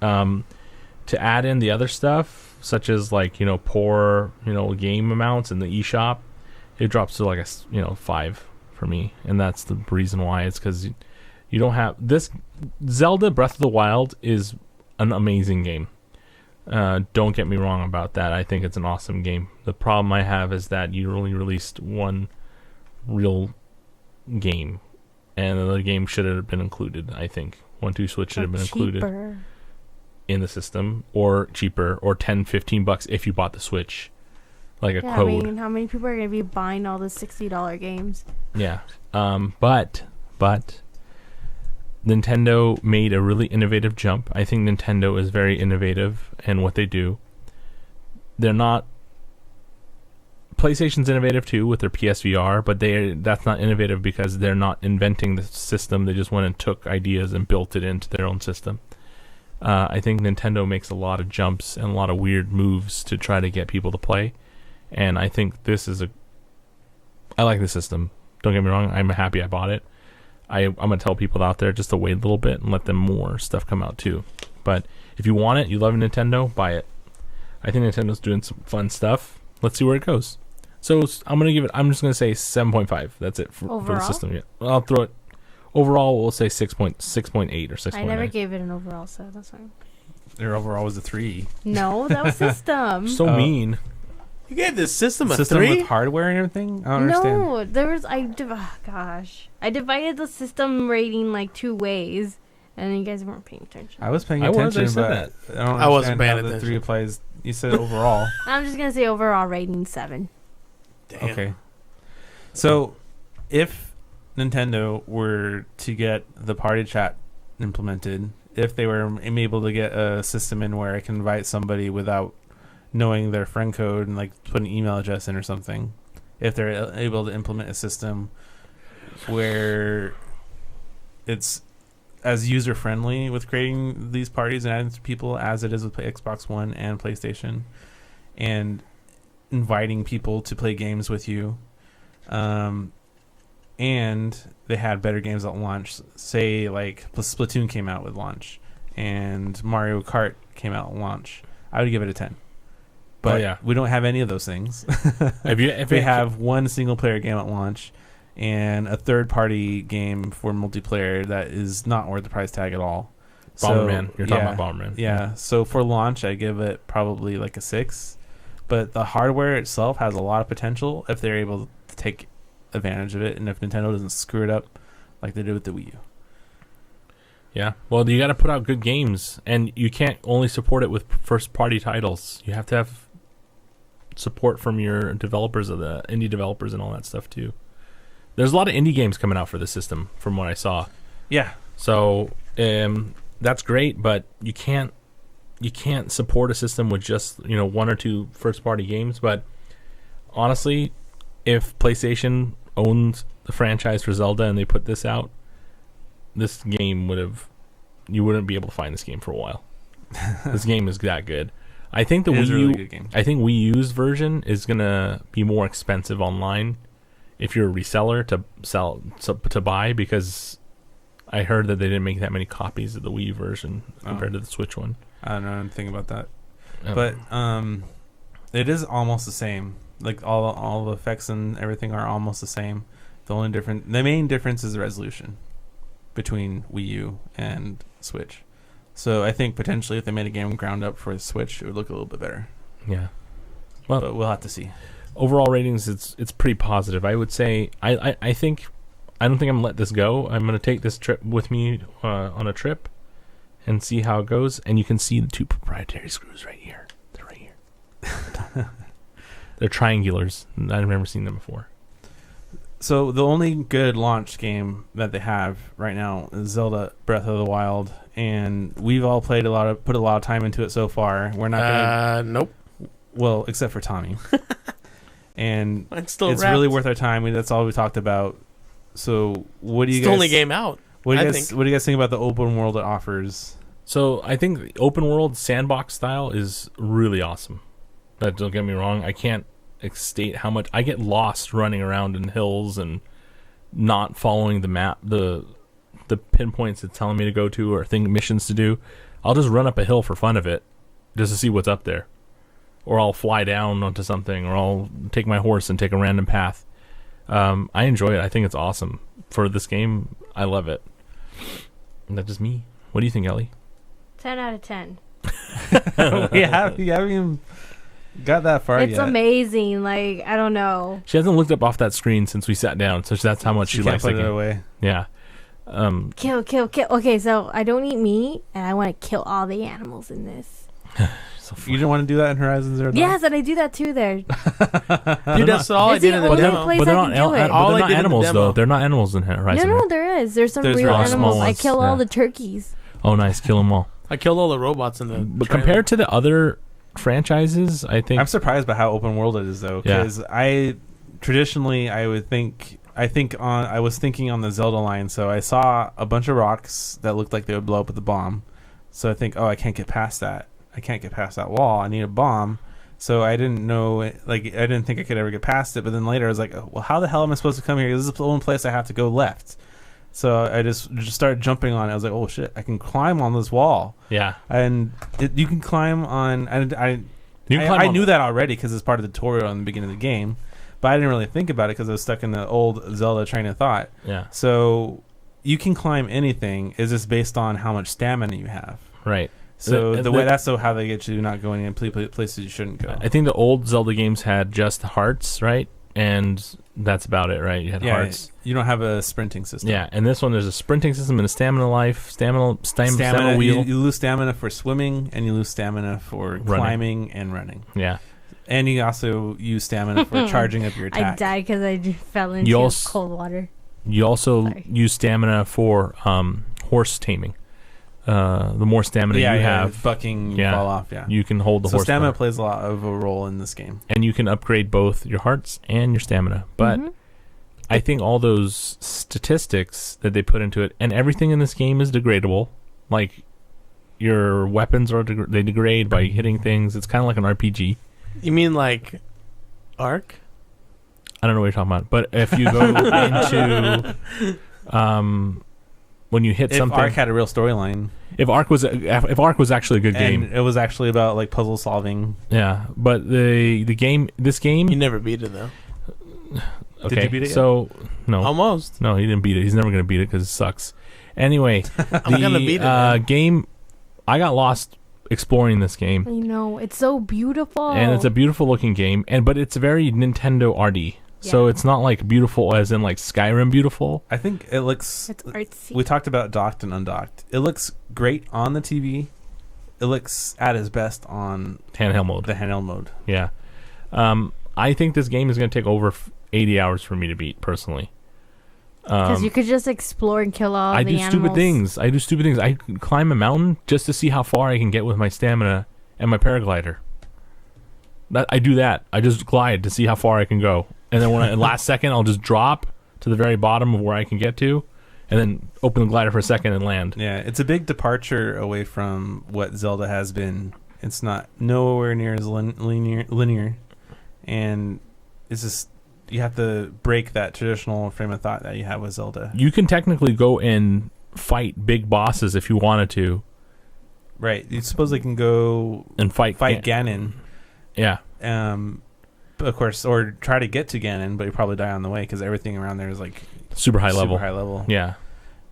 To add in the other stuff, such as like poor game amounts in the eShop, it drops to like a 5 for me, and that's the reason why. It's because you don't have this. Zelda Breath of the Wild is an amazing game. Don't get me wrong about that. I think it's an awesome game. The problem I have is that you only released one real game, and the other game should have been included. I think 1-2 Switch should have been included in the system, or cheaper, or $10-15 if you bought the Switch, like a code. I mean, how many people are going to be buying all the $60 games? Yeah. But Nintendo made a really innovative jump. I think Nintendo is very innovative in what they do. They're not... PlayStation's innovative too with their PSVR, but that's not innovative because they're not inventing the system. They just went and took ideas and built it into their own system. I think Nintendo makes a lot of jumps and a lot of weird moves to try to get people to play. And I think this is I like the system. Don't get me wrong. I'm happy I bought it. I'm going to tell people out there just to wait a little bit and let them more stuff come out too. But if you want it, you love Nintendo, buy it. I think Nintendo's doing some fun stuff. Let's see where it goes. So I'm just going to say 7.5. That's it for the system. Yeah. I'll throw it. Overall, we'll say 6.8 or 6.9. I never gave it an overall, so that's fine. Your overall was a 3. No, that was system. So mean. You gave this system a System 3? with hardware and everything? I don't understand. No, there was I divided the system rating like 2 ways, and you guys weren't paying attention. I was paying I was, attention, I said but I don't I wasn't understand paying how the attention. 3 applies. You said overall. I'm just gonna say overall rating 7. Damn. Okay. So, if Nintendo were to get the party chat implemented, if they were able to get a system in where I can invite somebody without knowing their friend code and like put an email address in or something, if they're able to implement a system where it's as user friendly with creating these parties and adding people as it is with Xbox One and PlayStation, and inviting people to play games with you, and they had better games at launch, say like Splatoon came out with launch and Mario Kart came out at launch, I would give it a 10. But we don't have any of those things. If we have one single player game at launch and a third party game for multiplayer that is not worth the price tag at all. Bomberman. You're talking about Bomberman. Yeah. So for launch, I give it probably like a 6. But the hardware itself has a lot of potential if they're able to take advantage of it, and if Nintendo doesn't screw it up like they did with the Wii U. Yeah. Well, you got to put out good games, and you can't only support it with first-party titles. You have to have support from your developers, of the indie developers and all that stuff too. There's a lot of indie games coming out for the system from what I saw. Yeah. So that's great, but you can't support a system with just 1 or 2 first-party games. But honestly, if PlayStation owned the franchise for Zelda and they put this out, this game you wouldn't be able to find this game for a while. This game is that good. I think the Wii U, really good game. I think Wii U's version is gonna be more expensive online if you're a reseller to buy, because I heard that they didn't make that many copies of the Wii version compared to the Switch one. I don't know anything about that. But it is almost the same. Like all the effects and everything are almost the same. The main difference is the resolution between Wii U and Switch. So I think potentially if they made a game ground up for the Switch, it would look a little bit better. Yeah. Well, but we'll have to see. Overall ratings, it's pretty positive. I would say I don't think I'm gonna let this go. I'm gonna take this trip with me on a trip and see how it goes. And you can see the 2 proprietary screws right here. They're right here. They're triangulars. I've never seen them before. So the only good launch game that they have right now is Zelda Breath of the Wild, and we've all put a lot of time into it so far. We're not gonna Nope. well, except for Tommy. and It's still it's wrapped. really worth our time. That's all we talked about. So what do you It's guys? the only game out. What do you I guys? think. What do you guys think about the open world it offers? So I think the open world sandbox style is really awesome. Don't get me wrong. I can't state how much I get lost running around in hills and not following the map, the pinpoints it's telling me to go to or missions to do. I'll just run up a hill for fun of it, just to see what's up there, or I'll fly down onto something, or I'll take my horse and take a random path. I enjoy it. I think it's awesome for this game. I love it. And that's just me. What do you think, Ellie? 10 out of 10. You haven't even got that far It's yet. amazing. Like, I don't know. She hasn't looked up off that screen since we sat down, so that's how much she You likes can't the put it game. away. Yeah. Kill. Okay, so I don't eat meat, and I want to kill all the animals in this. So You didn't want to do that in Horizon Zero Dawn? Yes, and I do that too there. Dude, that's all I It's did the in the only demo. place but they're I not, can do it. All I not did in the animals, demo. though. They're not animals in Horizon. No, right? there is. There's some There's real real animals. small I ones, kill all yeah. the turkeys. Oh, nice. Kill them all. I killed all the robots in the But trailer. compared to the other franchises, I think... I'm surprised by how open world it is, though, Yeah. because I was thinking on the Zelda line, so I saw a bunch of rocks that looked like they would blow up with a bomb. So I think, I can't get past that. I can't get past that wall. I need a bomb. So I didn't know, I didn't think I could ever get past it. But then later I was like, well, how the hell am I supposed to come here? This is the only place I have to go left. So I just started jumping on it. I was like, oh shit, I can climb on this wall. Yeah. And you can climb on. I knew that already because it's part of the tutorial in the beginning of the game, but I didn't really think about it because I was stuck in the old Zelda train of thought. Yeah. So you can climb anything. It's just based on how much stamina you have. Right. So that's how they get you not going in places you shouldn't go. I think the old Zelda games had just hearts, right? And that's about it, right? You had hearts. You don't have a sprinting system. Yeah, and this one there's a sprinting system and a stamina wheel. You lose stamina for swimming, and you lose stamina for climbing and running. Yeah. And you also use stamina for charging up your attack. I died because I just fell into cold water. You also Sorry. use stamina for horse taming. The more stamina you have, bucking, you fall off. Yeah, you can hold the horse. Stamina better. plays a lot of a role in this game, and you can upgrade both your hearts and your stamina. But I think all those statistics that they put into it, and everything in this game is degradable. Like your weapons they degrade by hitting things. It's kind of like an RPG. You mean like Ark? I don't know what you're talking about, but if you go into when you hit something, Ark had a real storyline. If Ark was actually a good game, it was actually about like puzzle solving. Yeah, but this game, You never beat it though. okay, Did you beat it yet? So no, Almost. no, he didn't beat it. He's never gonna beat it because it sucks. Anyway, I'm gonna beat it, man. game. I got lost exploring this game, I know. It's so beautiful. and it's a beautiful looking game, but it's very Nintendo arty. So Yeah. it's not like beautiful as in like Skyrim beautiful. I think it looks. It's artsy. We talked about docked and undocked. It looks great on the TV. It looks at its best on Handheld mode. the handheld mode. Yeah. I think this game is going to take over 80 hours for me to beat, personally. Because you could just explore and kill all I the do animals. stupid things. I climb a mountain just to see how far I can get with my stamina and my paraglider. I do that. I just glide to see how far I can go. And then last second, I'll just drop to the very bottom of where I can get to, and then open the glider for a second and land. Yeah, it's a big departure away from what Zelda has been. It's not nowhere near as linear, and it's just you have to break that traditional frame of thought that you have with Zelda. You can technically go and fight big bosses if you wanted to. Right. You suppose they can go And fight Ganon. Yeah. Of course, or try to get to Ganon, but you probably die on the way because everything around there is like Super high level. Yeah.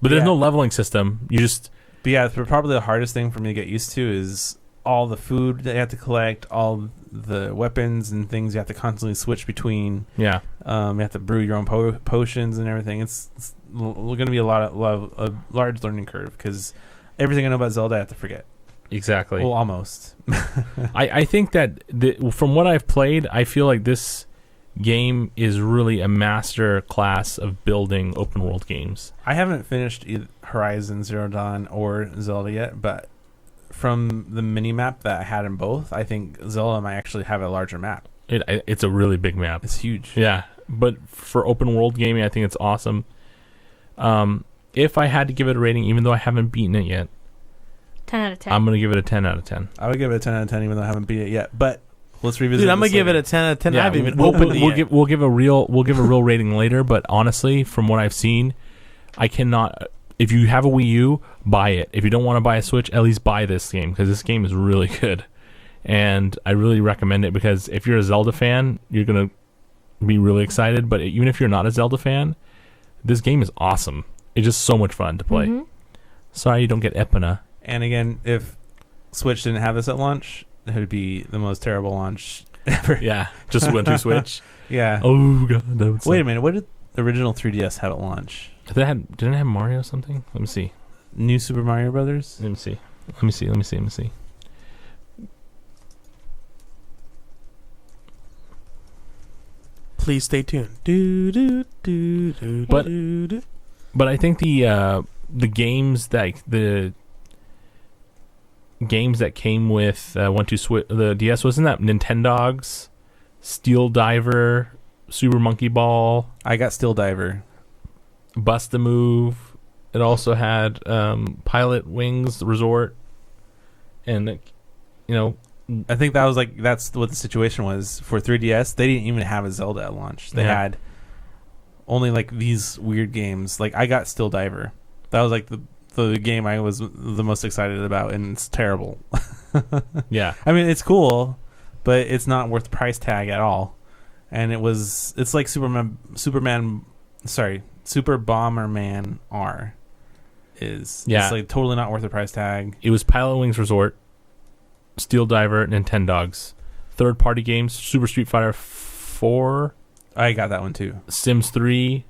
But there's no leveling system. You just... But yeah, probably the hardest thing for me to get used to is all the food that you have to collect, all the weapons and things you have to constantly switch between. Yeah. You have to brew your own potions and everything. It's going to be a large learning curve because everything I know about Zelda I have to forget. Exactly. Well, almost. I think that from what I've played, I feel like this game is really a master class of building open world games. I haven't finished either Horizon Zero Dawn or Zelda yet, but from the mini map that I had in both, I think Zelda might actually have a larger map. It's a really big map. It's huge. Yeah, but for open world gaming, I think it's awesome. If I had to give it a rating, even though I haven't beaten it yet, 10 out of 10. I'm gonna give it a 10 out of 10. I would give it a 10 out of 10, even though I haven't beat it yet. But let's revisit. Dude, I'm gonna this give it later. a 10 out of 10. I Yeah, haven't even opened it yet. we'll give a real rating later. But honestly, from what I've seen, I cannot. If you have a Wii U, buy it. If you don't want to buy a Switch, at least buy this game because this game is really good, and I really recommend it because if you're a Zelda fan, you're gonna be really excited. But even if you're not a Zelda fan, this game is awesome. It's just so much fun to play. Mhm. Sorry you don't get Epona. And again, if Switch didn't have this at launch, it would be the most terrible launch ever. Yeah, just went to Switch. Yeah. Oh god, that would Wait a suck. minute. What did the original 3DS have at launch? Didn't it have Mario or something? Let me see. New Super Mario Brothers? Let me see. Let me see. Let me see. Let me see. Please stay tuned. Do, do, do, do, But- do, do. But I think the games that came with the DS, wasn't that Nintendogs, Steel Diver, Super Monkey Ball, I got Steel Diver. Bust a Move. It also had Pilot Wings Resort, and I think that's what the situation was for 3DS. They didn't even have a Zelda at launch. They Yeah. had only like these weird games. Like I got Steel Diver. That was like the game I was the most excited about, and it's terrible. yeah, I mean, it's cool, but it's not worth the price tag at all. And it's like Super Bomberman R is. Yeah. It's like totally not worth the price tag. it was Pilot Wings Resort, Steel Diver, Nintendogs. Third party games: Super Street Fighter 4, I got that one too. Sims 3,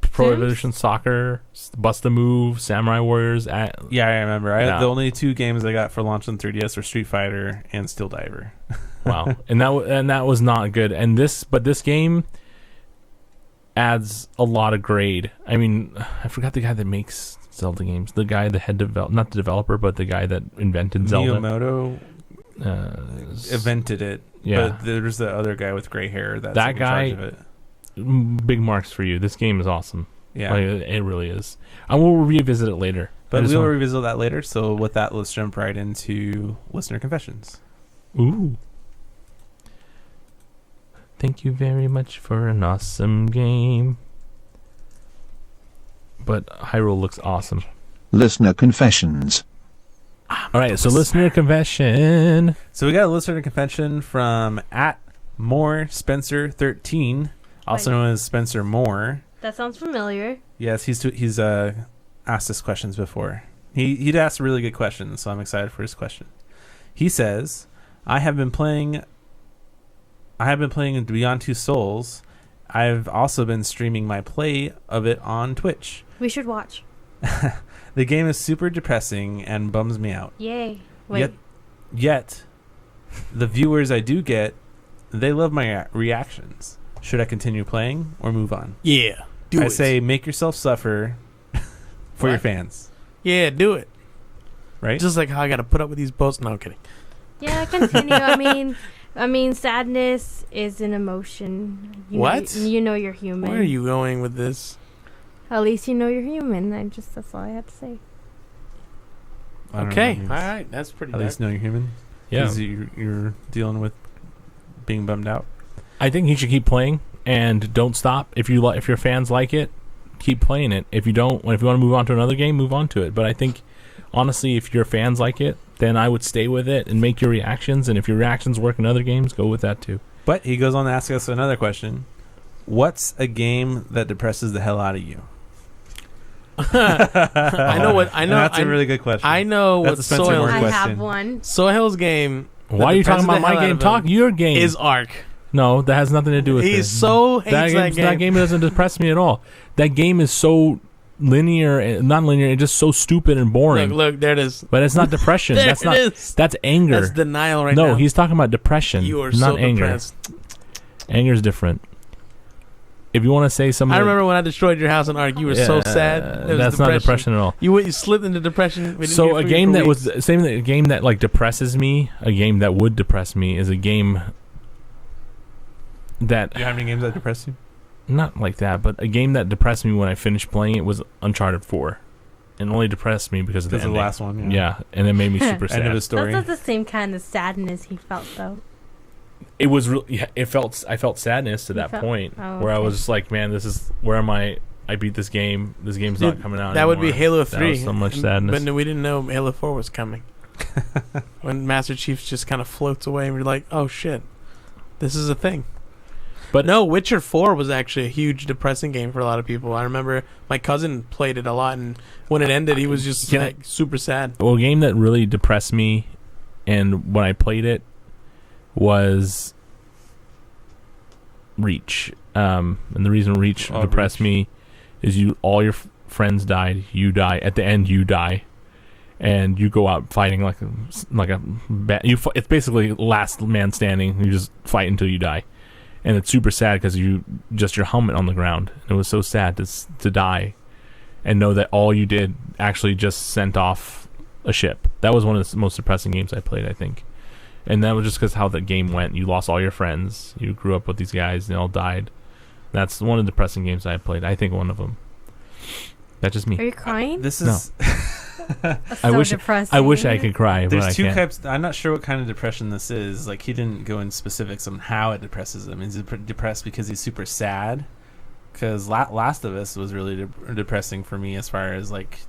Pro Sims? Evolution Soccer, Bust a Move, Samurai Warriors. Yeah, I remember. Yeah. The only two games I got for launch on 3DS were Street Fighter and Steel Diver. Wow, and that was not good. But this game adds a lot of grade. I mean, I forgot the guy that makes Zelda games. The guy, not the developer, but the guy that invented Zelda. Miyamoto invented it. Yeah. But there's the other guy with gray hair that's That in guy- charge of it. Big marks for you. This game is awesome. Yeah. Like, it really is. I will revisit it later. But I just we'll want- revisit that later. So with that, let's jump right into listener confessions. Ooh. Thank you very much for an awesome game. But Hyrule looks awesome. Listener confessions. All right, so listener confession. So we got a listener confession from @MoreSpencer13, also known as Spencer Moore. That sounds familiar. Yes, he's asked us questions before. He'd asked really good questions, so I'm excited for his question. He says, I have been playing Beyond Two Souls. I've also been streaming my play of it on Twitch. We should watch. The game is super depressing and bums me out. Yay. Wait. Yet, the viewers I do get, they love my reactions. Should I continue playing or move on? Yeah, do I it. say make yourself suffer for your What? fans, Yeah, do it. right? Just like how I got to put up with these posts. No, I'm kidding. Yeah, continue. I mean, sadness is an emotion. What? You know you're human. Where are you going with this? At least you know you're human. That's all I have to say. I don't know Okay, what that all means. right, that's pretty. At least know you're human. Yeah. 'Cause you're dealing with being bummed out. I think you should keep playing and don't stop. If your fans like it, keep playing it. If you don't, if you want to move on to another game, move on to it. But I think honestly, if your fans like it, then I would stay with it and make your reactions. And if your reactions work in other games, go with that too. But he goes on to ask us another question. What's a game that depresses the hell out of you? I know what I know. That's a really good question. I know That's what a Spencer Soil's Moore I question. have one. Soil's game. Why are you talking about my game? Talk your game. Is Ark. No, that has nothing to do with He this. so hates that game. That game doesn't depress me at all. That game is so linear, and not linear. It's just so stupid and boring. Look, there it is. But it's not depression. There That's not. it is. That's anger. That's denial right now. No, he's talking about depression. You are not so anger. depressed. Anger is different. If you want to say something, I remember when I destroyed your house in Ark. You were so sad. It was That's not depression at all. You slipped into depression. We didn't So hear a from you game for that weeks. was a game that like depresses me, a game that would depress me, is a game that Do you have any games that depress you? not like that, but a game that depressed me when I finished playing it was Uncharted 4. And only depressed me because of the Because of ending. the last one. Yeah, and it made me super sad. End of the That's story. not the same kind of sadness he felt, though. It was yeah, I felt sadness to that point where I was just like, man, this is where am I? I beat this game. This game's not coming out. That would be anymore. Halo That 3. was so much sadness. But we didn't know Halo 4 was coming. When Master Chief just kind of floats away and we're like, oh shit, this is a thing. But No, Witcher 4 was actually a huge depressing game for a lot of people. I remember my cousin played it a lot, and when it ended, he was just like super sad. well, a game that really depressed me, and when I played it, was Reach. And the reason Reach depressed me is all your friends died. You die at the end. You die, and you go out fighting like a it's basically last man standing. You just fight until you die, and it's super sad because your helmet on the ground. It was so sad to die, and know that all you did actually just sent off a ship. That was one of the most depressing games I played, I think. And that was just because how the game went. You lost all your friends. You grew up with these guys, and they all died. That's one of the depressing games I played. I think one of them. That's just Are me. you crying? This No. is. That's I so wish depressing. I wish I could cry, but There's I two can't. types. I'm not sure what kind of depression this is. Like, he didn't go in specifics on how it depresses him. Is he depressed because he's super sad? Because Last of Us was really depressing for me as far as like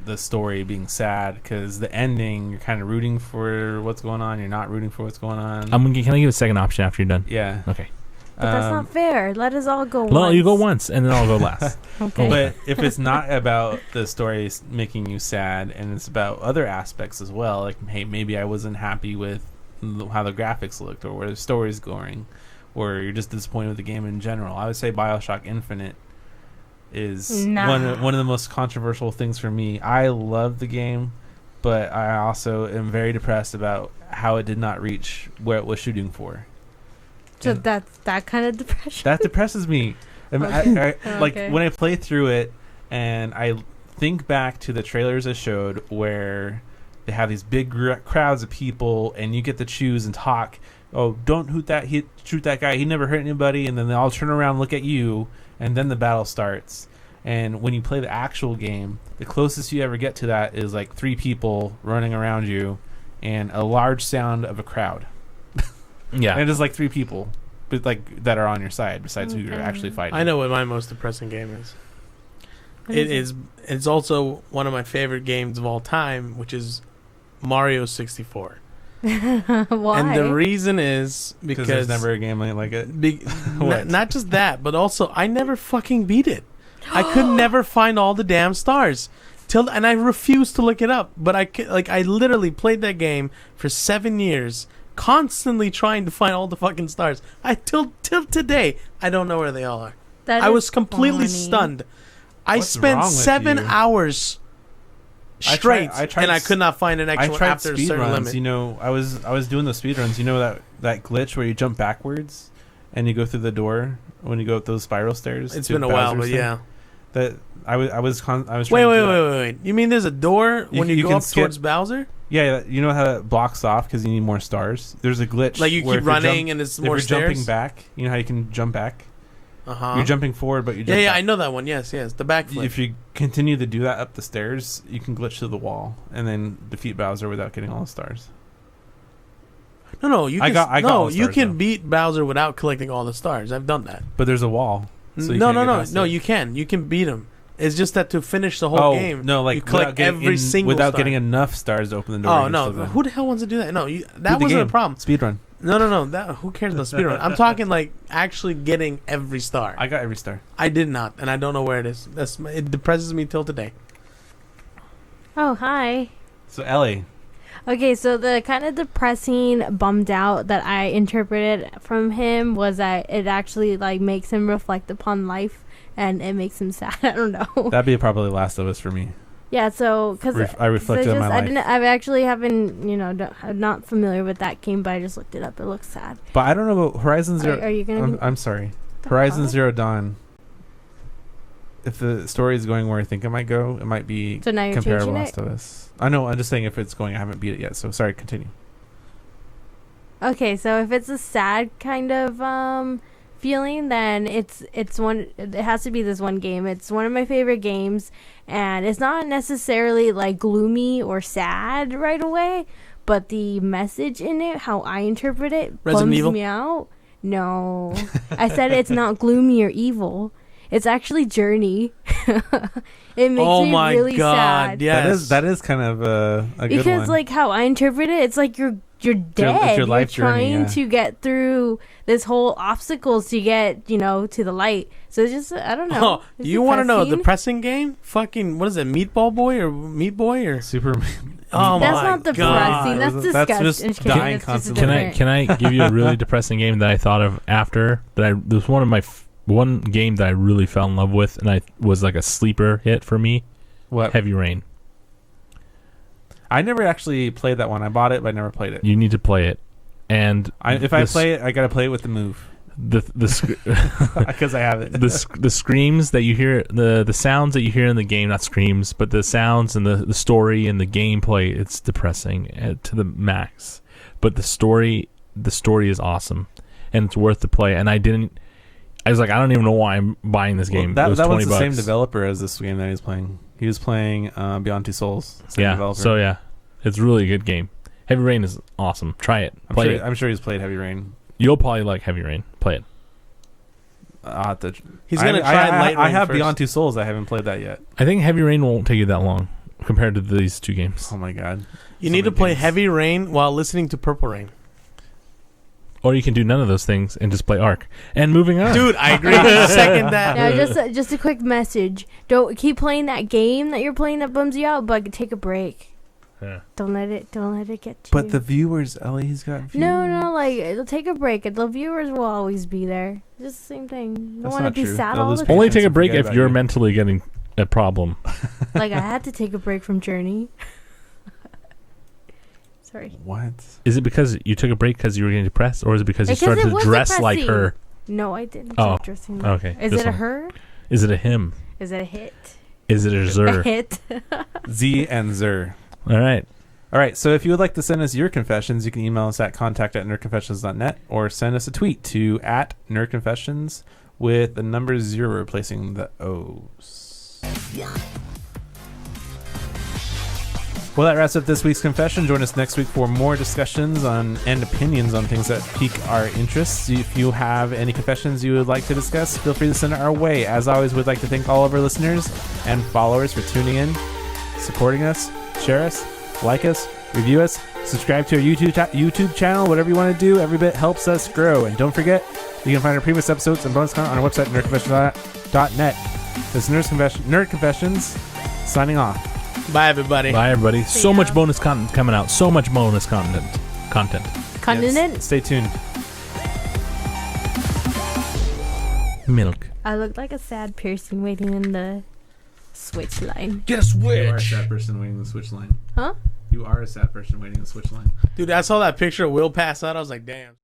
the story being sad. Because the ending, you're kind of rooting for what's going on. You're not rooting for what's going on. Can I give a second option after you're done? Yeah. Okay. But that's not fair. Let us all go Well, once. you go once, and then I'll go last. Okay. But if it's not about the story making you sad, and it's about other aspects as well, like, hey, maybe I wasn't happy with how the graphics looked, or where the story's going, or you're just disappointed with the game in general, I would say Bioshock Infinite is one of the most controversial things for me. I love the game, but I also am very depressed about how it did not reach where it was shooting for. So that's that kind of depression. That depresses me. Like, Okay. when I play through it and I think back to the trailers I showed where they have these big crowds of people and you get to choose and talk. Oh, don't shoot that guy. He never hurt anybody. And then they all turn around, look at you, and then the battle starts. And when you play the actual game, the closest you ever get to that is like 3 people running around you and a large sound of a crowd. Yeah. And it is like 3 people, but like that are on your side besides who you're actually fighting. I know what my most depressing game is. It's also one of my favorite games of all time, which is Mario 64. Why? And the reason is because there's never a game like it. Not just that, but also I never fucking beat it. I could never find all the damn stars. And I refused to look it up. But I literally played that game for 7 years, constantly trying to find all the fucking stars. Till today, I don't know where they all are. I was completely stunned. I What's spent wrong with 7 you? hours straight, I tried and I could not find an actual I tried after a speed certain runs. limit. You know, I was doing the speed runs. You know that glitch where you jump backwards and you go through the door when you go up those spiral stairs. It's to been a while, Bowser's but thing? yeah. That I was trying Wait. to do that. Wait. You mean there's a door when you you go can up skip- towards Bowser? Yeah, you know how it blocks off because you need more stars. There's a glitch. Like you where keep if you're running and it's if more you're jumping stairs? back, you know how you can jump back. Uh-huh. You're jumping forward, but you jump Yeah, back. I know that one. Yes. The backflip. If you continue to do that up the stairs, you can glitch to the wall and then defeat Bowser without getting all the stars. No, you I can, got all the you stars, can though. beat Bowser without collecting all the stars. I've done that. But there's a wall. So you No, can't get past it. you can. You can beat him. It's just that to finish the whole game, no, like you collect every single without star. getting enough stars to open the door. Oh you're no! still Who the hell wants to do that? No, that the wasn't a game. problem. Speed run. No. Who cares about speedrun? I'm talking like actually getting every star. I got every star. I did not, and I don't know where it is. It depresses me till today. Oh, hi. So Ellie, Okay, so the kind of depressing, bummed out that I interpreted from him was that it actually like makes him reflect upon life, and it makes him sad. I don't know. that'd be probably Last of Us for me. Yeah, so because I reflected on my life. I actually haven't, I'm not familiar with that game, but I just looked it up. It looks sad. But I don't know about Horizon Zero. Are you gonna? I'm sorry. The Horizon fuck? Zero Dawn. If the story is going where I think it might go, it might be So now you're comparable to changing Last it? of Us. I know. I'm just saying if it's going. I haven't beat it yet. So sorry. Continue. Okay, so if it's a sad kind of feeling, then it has to be this one game. It's one of my favorite games, and it's not necessarily like gloomy or sad right away, but the message in it, how I interpret it, Resident bums Evil? me out. No, I said it's not gloomy or evil. It's actually Journey. It makes Oh me my really god! sad. Yes, That is kind of a good Because one. like how I interpret it, it's like you're dead. your life you're journey, trying yeah. to get through this whole obstacles to get to the light. So it's just I don't know. Oh, It's you want to know a depressing. depressing game? Fucking what is it? Meatball Boy or Meat Boy or? Super. Oh That's my not depressing. god! That's That's disgusting. just Just kidding. dying That's just constantly. Can I give you a really depressing game that I thought of after that? There was one of my one game that I really fell in love with, and I was like a sleeper hit for me. What? Heavy Rain. I never actually played that one. I bought it, but I never played it. You need to play it, and If I play it, I gotta play it with the move because I have it. the screams that you hear, the sounds that you hear in the game, not screams, but the sounds and the story and the gameplay, it's depressing to the max. But the story is awesome, and it's worth the play. And I was like, I don't even know why I'm buying this game. Well, It was that 20 was the same bucks. developer as this game that he was playing. He was playing Beyond Two Souls. Same Yeah. developer. So yeah, it's really a good game. Heavy Rain is awesome. Try it. Play it. I'm sure he's played Heavy Rain. You'll probably like Heavy Rain. Play it. I'll have to. He's gonna try Light I Rain have first. Beyond Two Souls. I haven't played that yet. I think Heavy Rain won't take you that long compared to these two games. Oh my god. You So need to many play games. Heavy Rain while listening to Purple Rain. Or you can do none of those things and just play Ark. And moving on. Dude, I agree. Second that. Now, just a quick message. Don't keep playing that game that you're playing that bums you out, but take a break. Yeah. Don't let it get you. But the viewers, Ellie, he's got. Viewers. No, like it'll take a break. The viewers will always be there. Just the same thing. Don't That's want not to be true. sad They'll all lose the patience. Only time. take a and break forget if about you're you. mentally getting a problem. Like I had to take a break from Journey. Sorry. What? Is it because you took a break because you were getting depressed, or is it because you Because started it to was dress like depressing. her? No, I didn't. Oh, start dressing like okay. her. Is This it a one. her? Is it a him? Is it a hit? Is it a A zer? hit. Z and Zer. All right. All right, so if you would like to send us your confessions, you can email us at contact@nerdconfessions.net or send us a tweet to @nerdconfessions with the number 0 replacing the O's. Well, that wraps up this week's confession. Join us next week for more discussions on and opinions on things that pique our interests. If you have any confessions you would like to discuss, feel free to send it our way. As always, we'd like to thank all of our listeners and followers for tuning in, supporting us, share us, like us, review us, subscribe to our YouTube channel, whatever you want to do. Every bit helps us grow. And don't forget, you can find our previous episodes and bonus content on our website, nerdconfessions.net. This is Nerd Confessions, signing off. Bye, everybody. Bye, everybody. See So ya. much bonus content coming out. So much bonus content. Continent. Yes. Stay tuned. Milk. I look like a sad person waiting in the switch line. Get a switch. You are a sad person waiting the switch line. Huh? You are a sad person waiting the switch line. Dude, I saw that picture of Will pass out. I was like, damn.